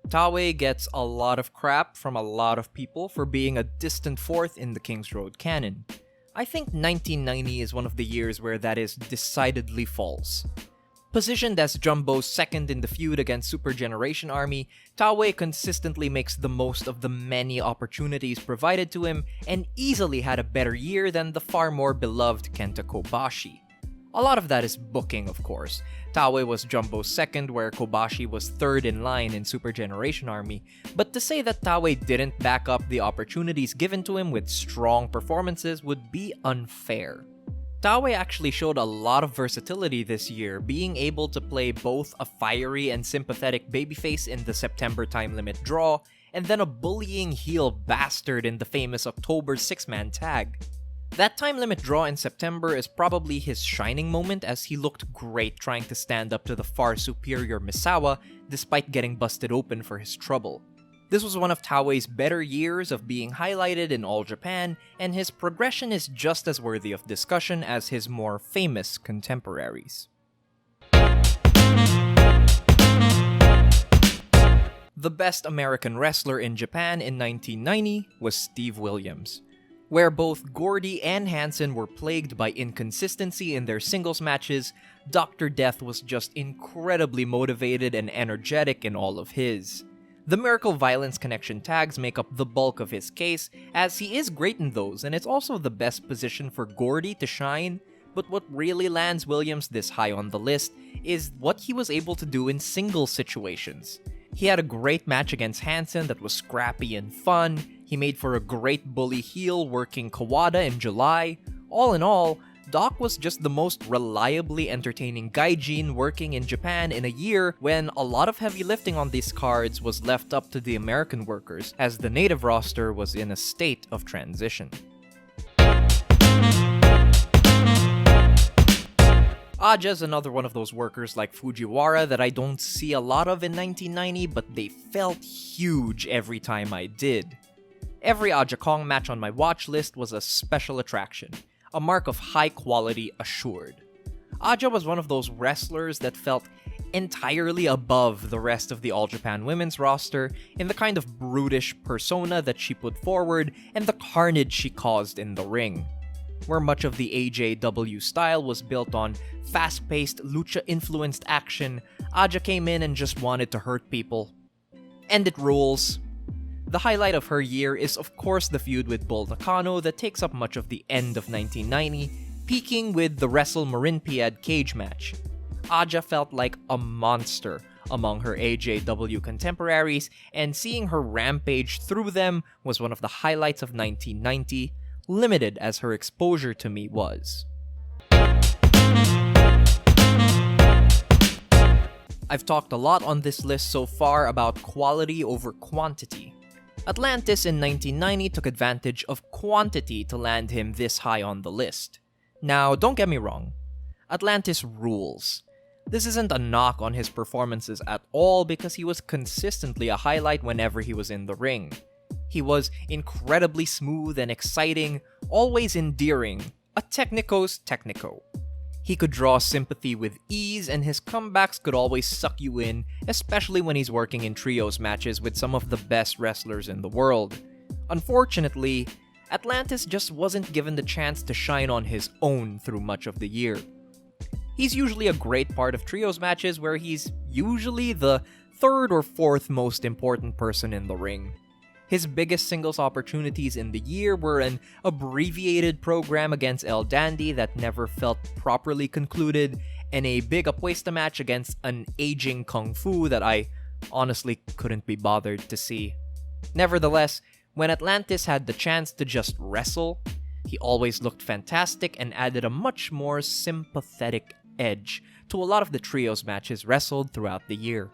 Taue gets a lot of crap from a lot of people for being a distant fourth in the King's Road canon. I think 1990 is one of the years where that is decidedly false. Positioned as Jumbo's second in the feud against Super Generation Army, Taue consistently makes the most of the many opportunities provided to him and easily had a better year than the far more beloved Kenta Kobashi. A lot of that is booking, of course. Taue was Jumbo's second, where Kobashi was third in line in Super Generation Army, but to say that Taue didn't back up the opportunities given to him with strong performances would be unfair. Taue actually showed a lot of versatility this year, being able to play both a fiery and sympathetic babyface in the September time limit draw, and then a bullying heel bastard in the famous October 6-man tag. That time limit draw in September is probably his shining moment, as he looked great trying to stand up to the far superior Misawa despite getting busted open for his trouble. This was one of Taue's better years of being highlighted in All Japan, and his progression is just as worthy of discussion as his more famous contemporaries. The best American wrestler in Japan in 1990 was Steve Williams. Where both Gordy and Hansen were plagued by inconsistency in their singles matches, Dr. Death was just incredibly motivated and energetic in all of his. The Miracle Violence Connection tags make up the bulk of his case, as he is great in those, and it's also the best position for Gordy to shine. But what really lands Williams this high on the list is what he was able to do in singles situations. He had a great match against Hansen that was scrappy and fun. He made for a great bully heel working Kawada in July. All in all, Doc was just the most reliably entertaining gaijin working in Japan in a year when a lot of heavy lifting on these cards was left up to the American workers, as the native roster was in a state of transition. Aja's another one of those workers like Fujiwara that I don't see a lot of in 1990, but they felt huge every time I did. Every Aja Kong match on my watch list was a special attraction, a mark of high quality assured. Aja was one of those wrestlers that felt entirely above the rest of the All Japan women's roster in the kind of brutish persona that she put forward and the carnage she caused in the ring. Where much of the AJPW style was built on fast-paced, lucha-influenced action, Aja came in and just wanted to hurt people. And it rules. The highlight of her year is of course the feud with Bull Nakano that takes up much of the end of 1990, peaking with the Wrestle Marinpiad cage match. Aja felt like a monster among her AJW contemporaries, and seeing her rampage through them was one of the highlights of 1990, limited as her exposure to me was. I've talked a lot on this list so far about quality over quantity. Atlantis in 1990 took advantage of quantity to land him this high on the list. Now, don't get me wrong, Atlantis rules. This isn't a knock on his performances at all because he was consistently a highlight whenever he was in the ring. He was incredibly smooth and exciting, always endearing, a technico's technico. He could draw sympathy with ease, and his comebacks could always suck you in, especially when he's working in trios matches with some of the best wrestlers in the world. Unfortunately, Atlantis just wasn't given the chance to shine on his own through much of the year. He's usually a great part of trios matches where he's usually the third or fourth most important person in the ring. His biggest singles opportunities in the year were an abbreviated program against El Dandy that never felt properly concluded, and a big Apuesta match against an aging Kung Fu that I honestly couldn't be bothered to see. Nevertheless, when Atlantis had the chance to just wrestle, he always looked fantastic and added a much more sympathetic edge to a lot of the trios matches wrestled throughout the year.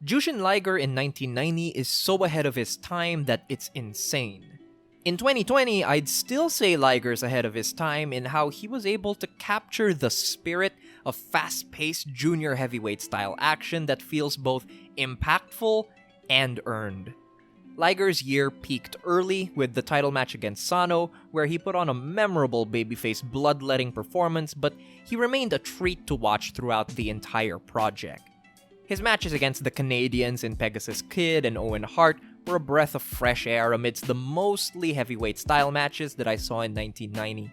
Jushin Liger in 1990 is so ahead of his time that it's insane. In 2020, I'd still say Liger's ahead of his time in how he was able to capture the spirit of fast-paced junior heavyweight style action that feels both impactful and earned. Liger's year peaked early with the title match against Sano, where he put on a memorable babyface bloodletting performance, but he remained a treat to watch throughout the entire project. His matches against the Canadians in Pegasus Kid and Owen Hart were a breath of fresh air amidst the mostly heavyweight style matches that I saw in 1990.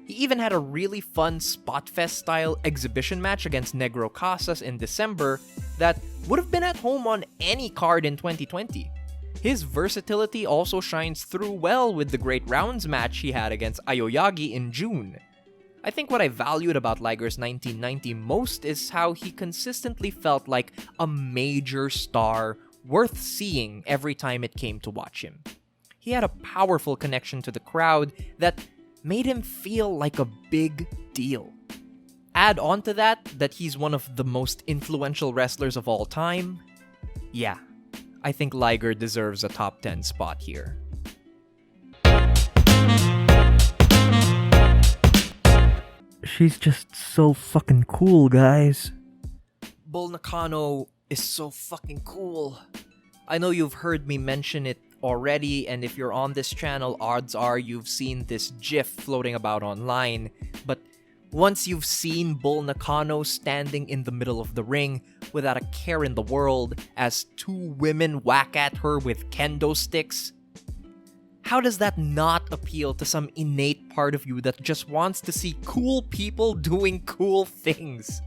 He even had a really fun Spotfest style exhibition match against Negro Casas in December that would have been at home on any card in 2020. His versatility also shines through well with the great rounds match he had against Aoyagi in June. I think what I valued about Liger's 1990 most is how he consistently felt like a major star worth seeing every time it came to watch him. He had a powerful connection to the crowd that made him feel like a big deal. Add on to that he's one of the most influential wrestlers of all time. Yeah, I think Liger deserves a top 10 spot here. She's just so fucking cool, guys. Bull Nakano is so fucking cool. I know you've heard me mention it already, and if you're on this channel, odds are you've seen this GIF floating about online, but Once you've seen Bull Nakano standing in the middle of the ring without a care in the world as two women whack at her with kendo sticks, how does that not appeal to some innate part of you that just wants to see cool people doing cool things?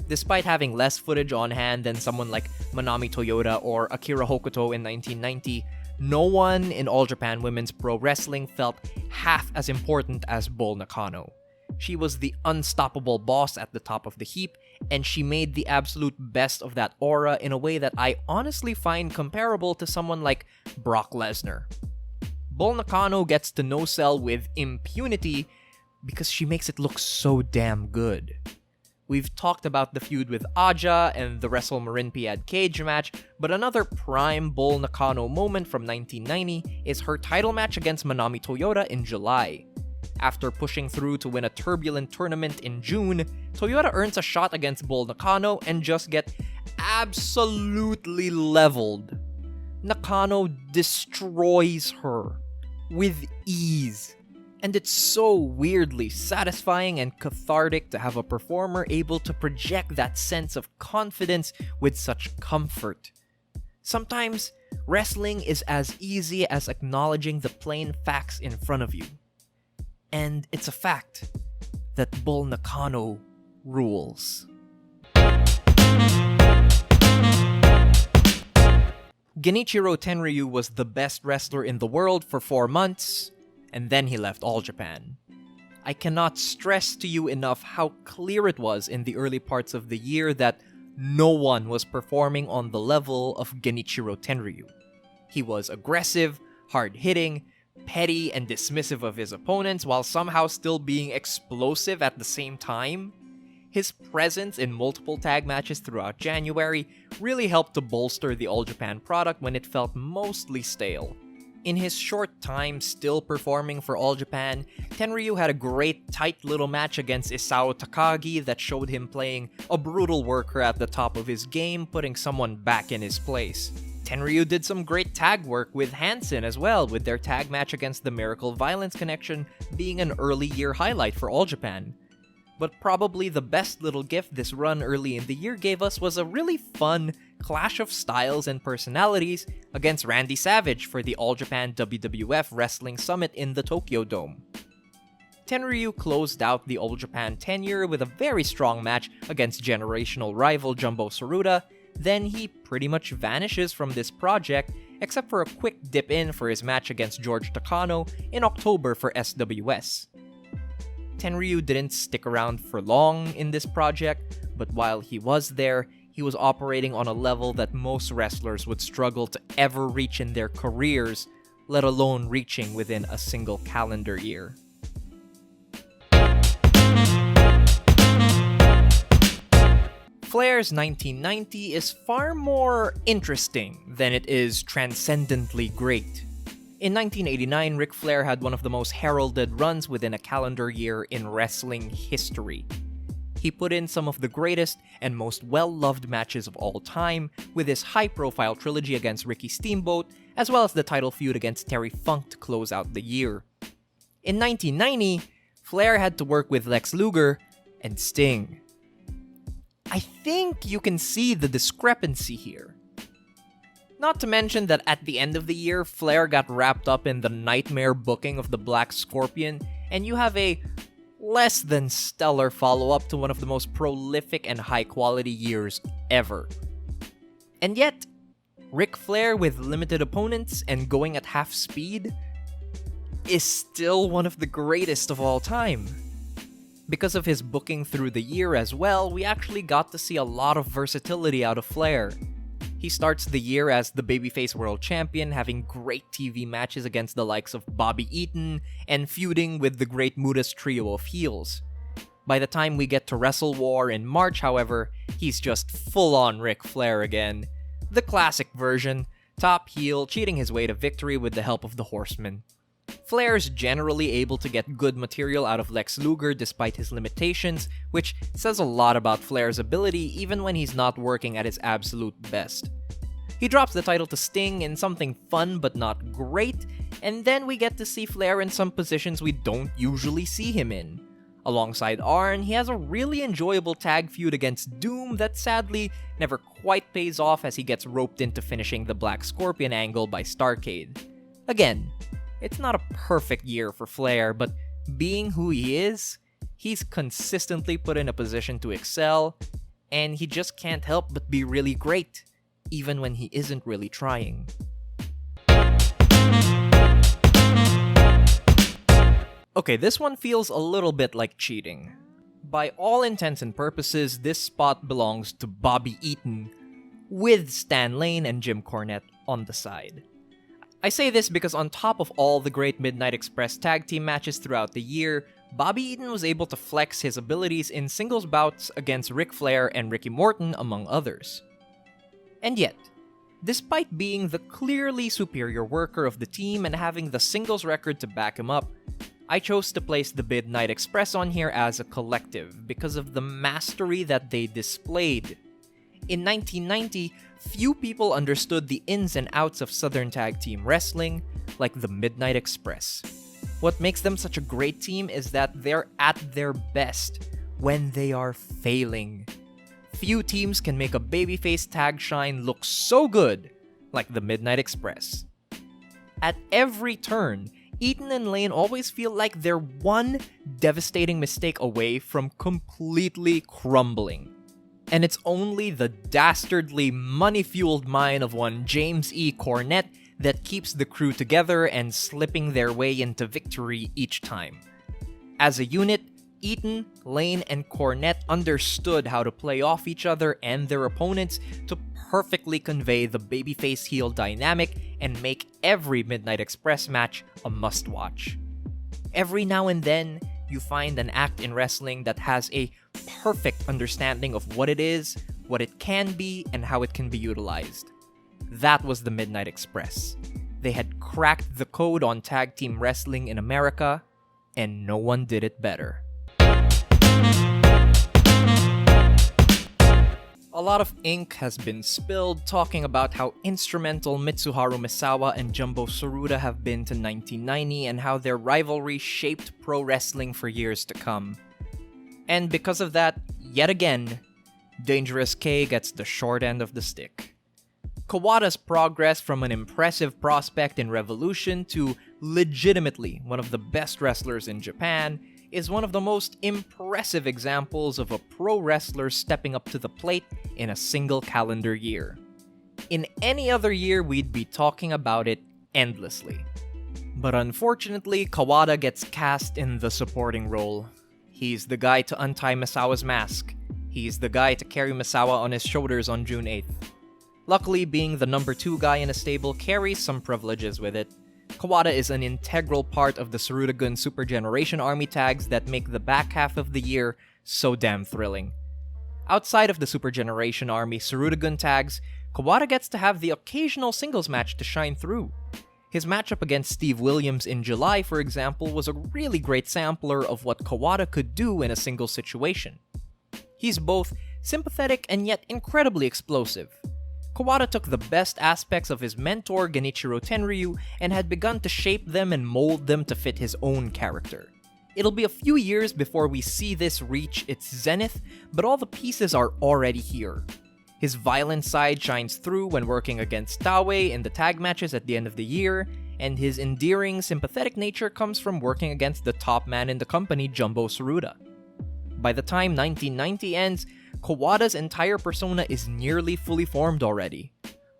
Despite having less footage on hand than someone like Manami Toyota or Akira Hokuto in 1990, no one in All Japan Women's Pro Wrestling felt half as important as Bull Nakano. She was the unstoppable boss at the top of the heap, and she made the absolute best of that aura in a way that I honestly find comparable to someone like Brock Lesnar. Bull Nakano gets to no-sell with impunity because she makes it look so damn good. We've talked about the feud with Aja and the Wrestle Marinpiad cage match, but another prime Bull Nakano moment from 1990 is her title match against Manami Toyota in July. After pushing through to win a turbulent tournament in June, Toyota earns a shot against Bull Nakano and just get absolutely leveled. Nakano destroys her with ease. And it's so weirdly satisfying and cathartic to have a performer able to project that sense of confidence with such comfort. Sometimes, wrestling is as easy as acknowledging the plain facts in front of you. And it's a fact that Bull Nakano rules. Genichiro Tenryu was the best wrestler in the world for 4 months, and then he left All Japan. I cannot stress to you enough how clear it was in the early parts of the year that no one was performing on the level of Genichiro Tenryu. He was aggressive, hard-hitting, petty, and dismissive of his opponents while somehow still being explosive at the same time. His presence in multiple tag matches throughout January really helped to bolster the All Japan product when it felt mostly stale. In his short time still performing for All Japan, Tenryu had a great tight little match against Isao Takagi that showed him playing a brutal worker at the top of his game, putting someone back in his place. Tenryu did some great tag work with Hansen as well, with their tag match against the Miracle Violence Connection being an early year highlight for All Japan. But probably the best little gift this run early in the year gave us was a really fun clash of styles and personalities against Randy Savage for the All Japan WWF Wrestling Summit in the Tokyo Dome. Tenryu closed out the All Japan tenure with a very strong match against generational rival Jumbo Tsuruta. Then he pretty much vanishes from this project, except for a quick dip in for his match against George Takano in October for SWS. Tenryu didn't stick around for long in this project, but while he was there, he was operating on a level that most wrestlers would struggle to ever reach in their careers, let alone reaching within a single calendar year. Flair's 1990 is far more interesting than it is transcendently great. In 1989, Ric Flair had one of the most heralded runs within a calendar year in wrestling history. He put in some of the greatest and most well-loved matches of all time, with his high-profile trilogy against Ricky Steamboat, as well as the title feud against Terry Funk to close out the year. In 1990, Flair had to work with Lex Luger and Sting. I think you can see the discrepancy here. Not to mention that at the end of the year, Flair got wrapped up in the nightmare booking of the Black Scorpion, and you have a less than stellar follow-up to one of the most prolific and high-quality years ever. And yet, Ric Flair with limited opponents and going at half speed is still one of the greatest of all time. Because of his booking through the year as well, we actually got to see a lot of versatility out of Flair. He starts the year as the babyface world champion, having great TV matches against the likes of Bobby Eaton, and feuding with the Great Muda's trio of heels. By the time we get to Wrestle War in March, however, he's just full-on Ric Flair again. The classic version, top heel, cheating his way to victory with the help of the Horsemen. Flair's generally able to get good material out of Lex Luger despite his limitations, which says a lot about Flair's ability even when he's not working at his absolute best. He drops the title to Sting in something fun but not great, and then we get to see Flair in some positions we don't usually see him in. Alongside Arn, he has a really enjoyable tag feud against Doom that sadly never quite pays off as he gets roped into finishing the Black Scorpion angle by Starrcade. Again, it's not a perfect year for Flair, but being who he is, he's consistently put in a position to excel, and he just can't help but be really great, even when he isn't really trying. Okay, this one feels a little bit like cheating. By all intents and purposes, this spot belongs to Bobby Eaton, with Stan Lane and Jim Cornette on the side. I say this because on top of all the great Midnight Express tag team matches throughout the year, Bobby Eaton was able to flex his abilities in singles bouts against Ric Flair and Ricky Morton, among others. And yet, despite being the clearly superior worker of the team and having the singles record to back him up, I chose to place the Midnight Express on here as a collective because of the mastery that they displayed. In 1990, few people understood the ins and outs of Southern Tag Team Wrestling like the Midnight Express. What makes them such a great team is that they're at their best when they are failing. Few teams can make a babyface tag shine look so good like the Midnight Express. At every turn, Eaton and Lane always feel like they're one devastating mistake away from completely crumbling. And it's only the dastardly, money-fueled mind of one James E. Cornette that keeps the crew together and slipping their way into victory each time. As a unit, Eaton, Lane, and Cornette understood how to play off each other and their opponents to perfectly convey the babyface heel dynamic and make every Midnight Express match a must-watch. Every now and then, you find an act in wrestling that has a perfect understanding of what it is, what it can be, and how it can be utilized. That was the Midnight Express. They had cracked the code on tag team wrestling in America, and no one did it better. A lot of ink has been spilled talking about how instrumental Mitsuharu Misawa and Jumbo Tsuruta have been to 1990 and how their rivalry shaped pro wrestling for years to come. And because of that, yet again, Dangerous K gets the short end of the stick. Kawada's progress from an impressive prospect in Revolution to legitimately one of the best wrestlers in Japan is one of the most impressive examples of a pro wrestler stepping up to the plate in a single calendar year. In any other year, we'd be talking about it endlessly. But unfortunately, Kawada gets cast in the supporting role. He's the guy to untie Misawa's mask. He's the guy to carry Misawa on his shoulders on June 8th. Luckily, being the number 2 guy in a stable carries some privileges with it. Kawada is an integral part of the Tsuruta-gun Super Generation Army tags that make the back half of the year so damn thrilling. Outside of the Super Generation Army Tsuruta-gun tags, Kawada gets to have the occasional singles match to shine through. His matchup against Steve Williams in July, for example, was a really great sampler of what Kawada could do in a single situation. He's both sympathetic and yet incredibly explosive. Kawada took the best aspects of his mentor Genichiro Tenryu and had begun to shape them and mold them to fit his own character. It'll be a few years before we see this reach its zenith, but all the pieces are already here. His violent side shines through when working against Taue in the tag matches at the end of the year, and his endearing, sympathetic nature comes from working against the top man in the company, Jumbo Tsuruta. By the time 1990 ends, Kawada's entire persona is nearly fully formed already.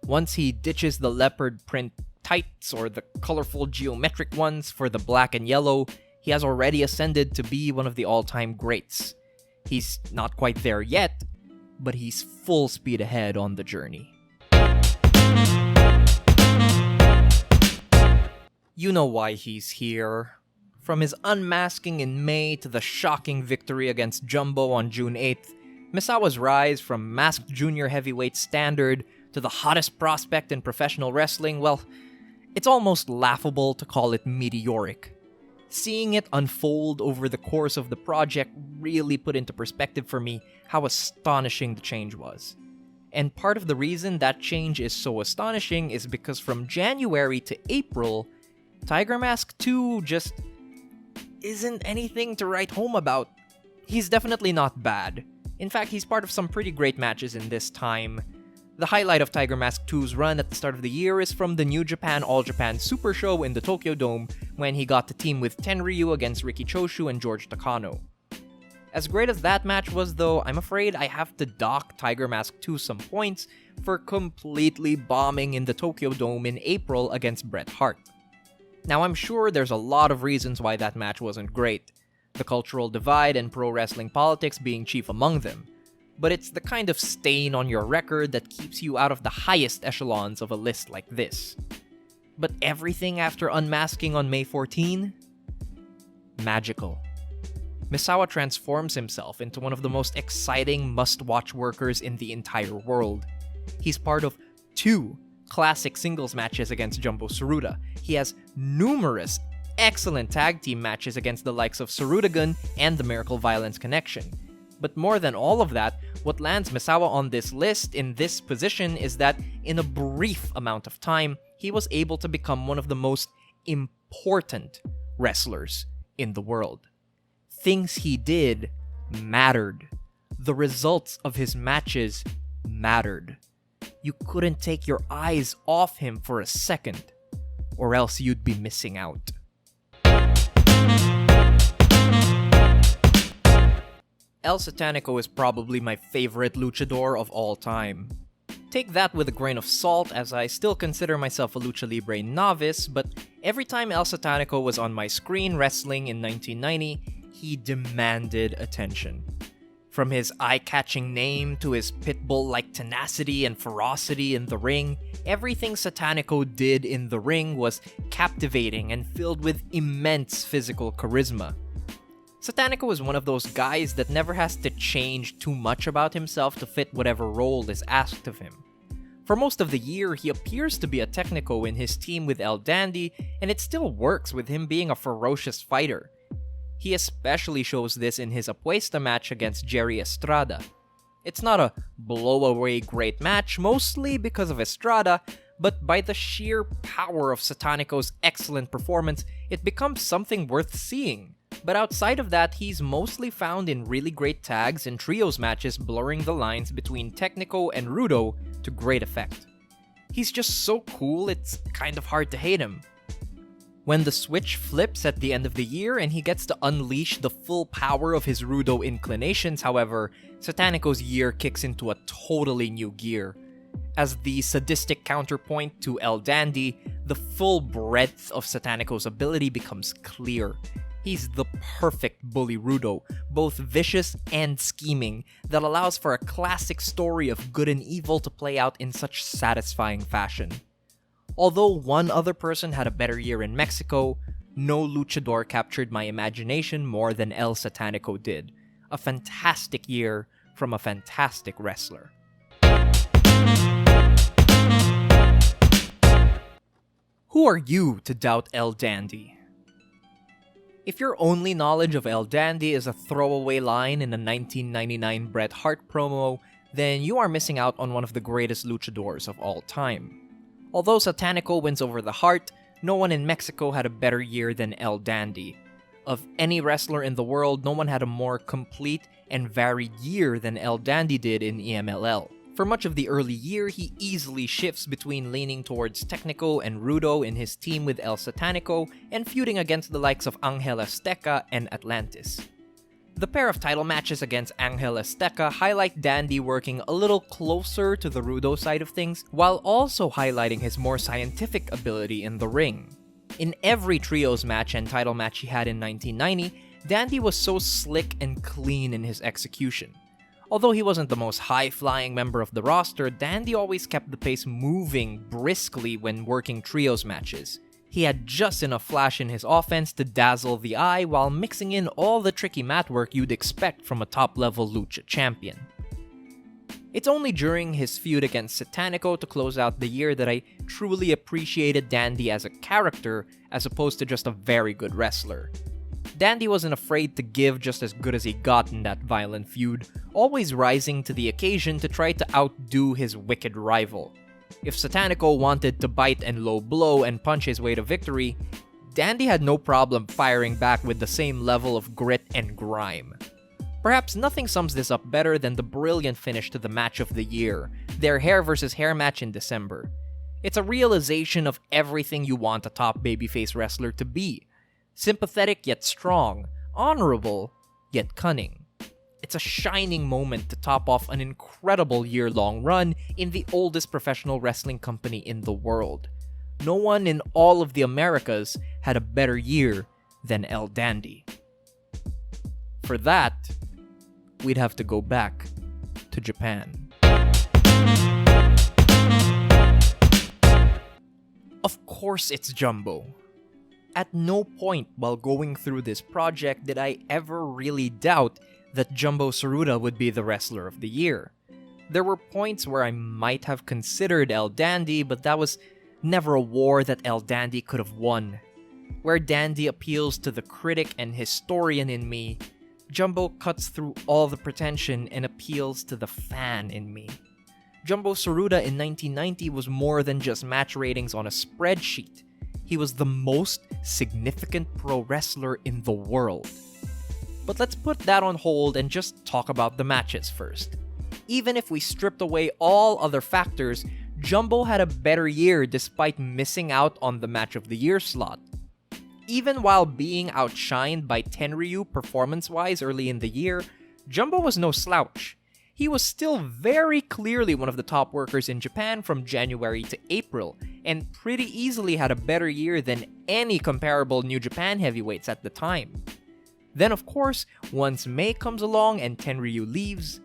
Once he ditches the leopard print tights or the colorful geometric ones for the black and yellow, he has already ascended to be one of the all-time greats. He's not quite there yet, but he's full speed ahead on the journey. You know why he's here. From his unmasking in May to the shocking victory against Jumbo on June 8th, Misawa's rise from masked junior heavyweight standard to the hottest prospect in professional wrestling, well, it's almost laughable to call it meteoric. Seeing it unfold over the course of the project really put into perspective for me how astonishing the change was. And part of the reason that change is so astonishing is because from January to April, Tiger Mask 2 just isn't anything to write home about. He's definitely not bad. In fact, he's part of some pretty great matches in this time. The highlight of Tiger Mask 2's run at the start of the year is from the New Japan All Japan Super Show in the Tokyo Dome when he got to team with Tenryu against Riki Choshu and George Takano. As great as that match was though, I'm afraid I have to dock Tiger Mask 2 some points for completely bombing in the Tokyo Dome in April against Bret Hart. Now I'm sure there's a lot of reasons why that match wasn't great, the cultural divide and pro wrestling politics being chief among them, but it's the kind of stain on your record that keeps you out of the highest echelons of a list like this. But everything after unmasking on May 14? Magical. Misawa transforms himself into one of the most exciting must-watch workers in the entire world. He's part of 2 classic singles matches against Jumbo Tsuruta. He has numerous excellent tag team matches against the likes of Tsuruta-gun and the Miracle Violence Connection. But more than all of that, what lands Misawa on this list in this position is that in a brief amount of time, he was able to become one of the most important wrestlers in the world. Things he did mattered. The results of his matches mattered. You couldn't take your eyes off him for a second, or else you'd be missing out. El Satanico is probably my favorite luchador of all time. Take that with a grain of salt, as I still consider myself a Lucha Libre novice, but every time El Satanico was on my screen wrestling in 1990, he demanded attention. From his eye-catching name to his pitbull-like tenacity and ferocity in the ring, everything Satanico did in the ring was captivating and filled with immense physical charisma. Satanico is one of those guys that never has to change too much about himself to fit whatever role is asked of him. For most of the year, he appears to be a technico in his team with El Dandy, and it still works with him being a ferocious fighter. He especially shows this in his Apuesta match against Jerry Estrada. It's not a blow-away great match, mostly because of Estrada, but by the sheer power of Satanico's excellent performance, it becomes something worth seeing. But outside of that, he's mostly found in really great tags and trios matches blurring the lines between Technico and Rudo to great effect. He's just so cool, it's kind of hard to hate him. When the switch flips at the end of the year and he gets to unleash the full power of his Rudo inclinations, however, Satanico's year kicks into a totally new gear. As the sadistic counterpoint to El Dandy, the full breadth of Satanico's ability becomes clear. He's the perfect bully Rudo, both vicious and scheming, that allows for a classic story of good and evil to play out in such satisfying fashion. Although one other person had a better year in Mexico, no luchador captured my imagination more than El Satanico did. A fantastic year from a fantastic wrestler. Who are you to doubt El Dandy? If your only knowledge of El Dandy is a throwaway line in a 1999 Bret Hart promo, then you are missing out on one of the greatest luchadors of all time. Although Satanico wins over the Hart, no one in Mexico had a better year than El Dandy. Of any wrestler in the world, no one had a more complete and varied year than El Dandy did in EMLL. For much of the early year, he easily shifts between leaning towards Technico and Rudo in his team with El Satanico and feuding against the likes of Angel Azteca and Atlantis. The pair of title matches against Angel Azteca highlight Dandy working a little closer to the Rudo side of things, while also highlighting his more scientific ability in the ring. In every trios match and title match he had in 1990, Dandy was so slick and clean in his execution. Although he wasn't the most high-flying member of the roster, Dandy always kept the pace moving briskly when working trios matches. He had just enough flash in his offense to dazzle the eye while mixing in all the tricky mat work you'd expect from a top-level lucha champion. It's only during his feud against Satanico to close out the year that I truly appreciated Dandy as a character as opposed to just a very good wrestler. Dandy wasn't afraid to give just as good as he got in that violent feud, always rising to the occasion to try to outdo his wicked rival. If Satanico wanted to bite and low blow and punch his way to victory, Dandy had no problem firing back with the same level of grit and grime. Perhaps nothing sums this up better than the brilliant finish to the match of the year, their hair versus hair match in December. It's a realization of everything you want a top babyface wrestler to be. Sympathetic yet strong, honorable yet cunning. It's a shining moment to top off an incredible year-long run in the oldest professional wrestling company in the world. No one in all of the Americas had a better year than El Dandy. For that, we'd have to go back to Japan. Of course it's Jumbo. At no point while going through this project did I ever really doubt that Jumbo Tsuruta would be the wrestler of the year. There were points where I might have considered El Dandy, but that was never a war that El Dandy could have won. Where Dandy appeals to the critic and historian in me, Jumbo cuts through all the pretension and appeals to the fan in me. Jumbo Tsuruta in 1990 was more than just match ratings on a spreadsheet. He was the most significant pro wrestler in the world. But let's put that on hold and just talk about the matches first. Even if we stripped away all other factors, Jumbo had a better year despite missing out on the match of the year slot. Even while being outshined by Tenryu performance-wise early in the year, Jumbo was no slouch. He was still very clearly one of the top workers in Japan from January to April, and pretty easily had a better year than any comparable New Japan heavyweights at the time. Then of course, once May comes along and Tenryu leaves,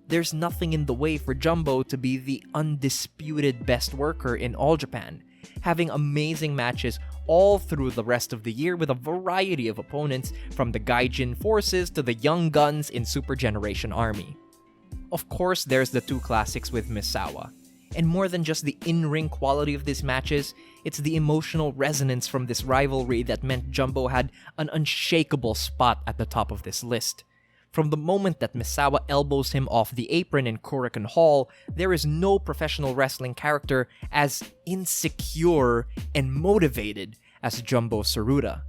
there's nothing in the way for Jumbo to be the undisputed best worker in All Japan, having amazing matches all through the rest of the year with a variety of opponents from the Gaijin forces to the young guns in Super Generation Army. Of course, there's the two classics with Misawa. And more than just the in-ring quality of these matches, it's the emotional resonance from this rivalry that meant Jumbo had an unshakable spot at the top of this list. From the moment that Misawa elbows him off the apron in Korakuen Hall, there is no professional wrestling character as insecure and motivated as Jumbo Tsuruta.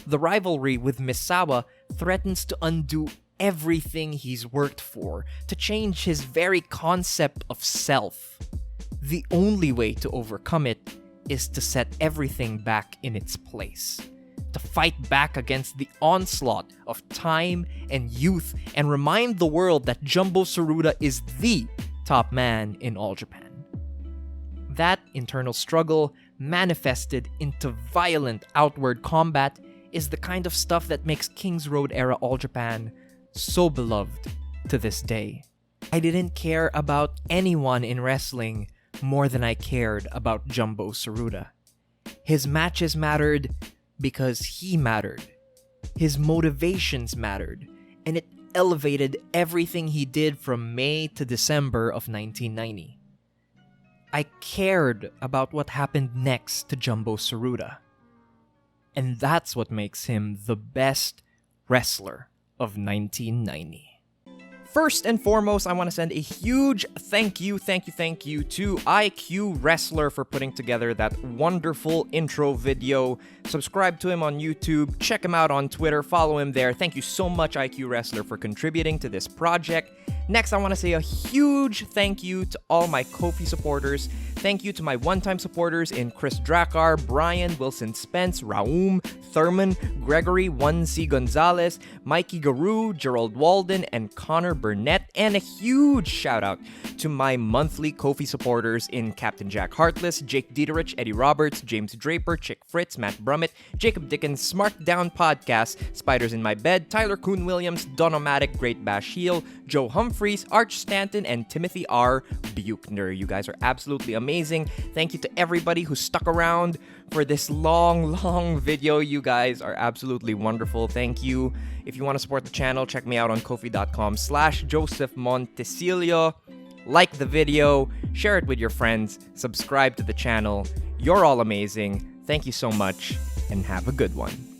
The rivalry with Misawa threatens to undo everything he's worked for, to change his very concept of self. The only way to overcome it is to set everything back in its place. To fight back against the onslaught of time and youth and remind the world that Jumbo Tsuruta is the top man in All Japan. That internal struggle, manifested into violent outward combat, is the kind of stuff that makes King's Road era All Japan so beloved to this day. I didn't care about anyone in wrestling more than I cared about Jumbo Tsuruta. His matches mattered because he mattered. His motivations mattered, and it elevated everything he did from May to December of 1990. I cared about what happened next to Jumbo Tsuruta. And that's what makes him the best wrestler of 1990. First and foremost, I want to send a huge thank you to IQWrestler for putting together that wonderful intro video. Subscribe to him on YouTube, check him out on Twitter, follow him there. Thank you so much, IQWrestler, for contributing to this project. Next, I want to say a huge thank you to all my Ko-fi supporters. Thank you to my one-time supporters in Chris Dracar, Brian, Wilson Spence, Raum, Thurman, Gregory 1C Gonzalez, Mikey Garu, Gerald Walden, and Connor Burnett. And a huge shout out to my monthly Ko-fi supporters in Captain Jack Heartless, Jake Dieterich, Eddie Roberts, James Draper, Chick Fritz, Matt Brummett, Jacob Dickens, Smart Down Podcast, Spiders in My Bed, Tyler Kuhn Williams, Donomatic, Great Bash Heel, Joe Humphreys, Arch Stanton, and Timothy R. Buchner. You guys are absolutely amazing. Thank you to everybody who stuck around for this long video. You guys are absolutely wonderful. Thank you. If you want to support the channel, check me out on ko-fi.com/Joseph Montecillo. Like the video, share it with your friends, subscribe to the channel. You're all amazing. Thank you so much, and have a good one.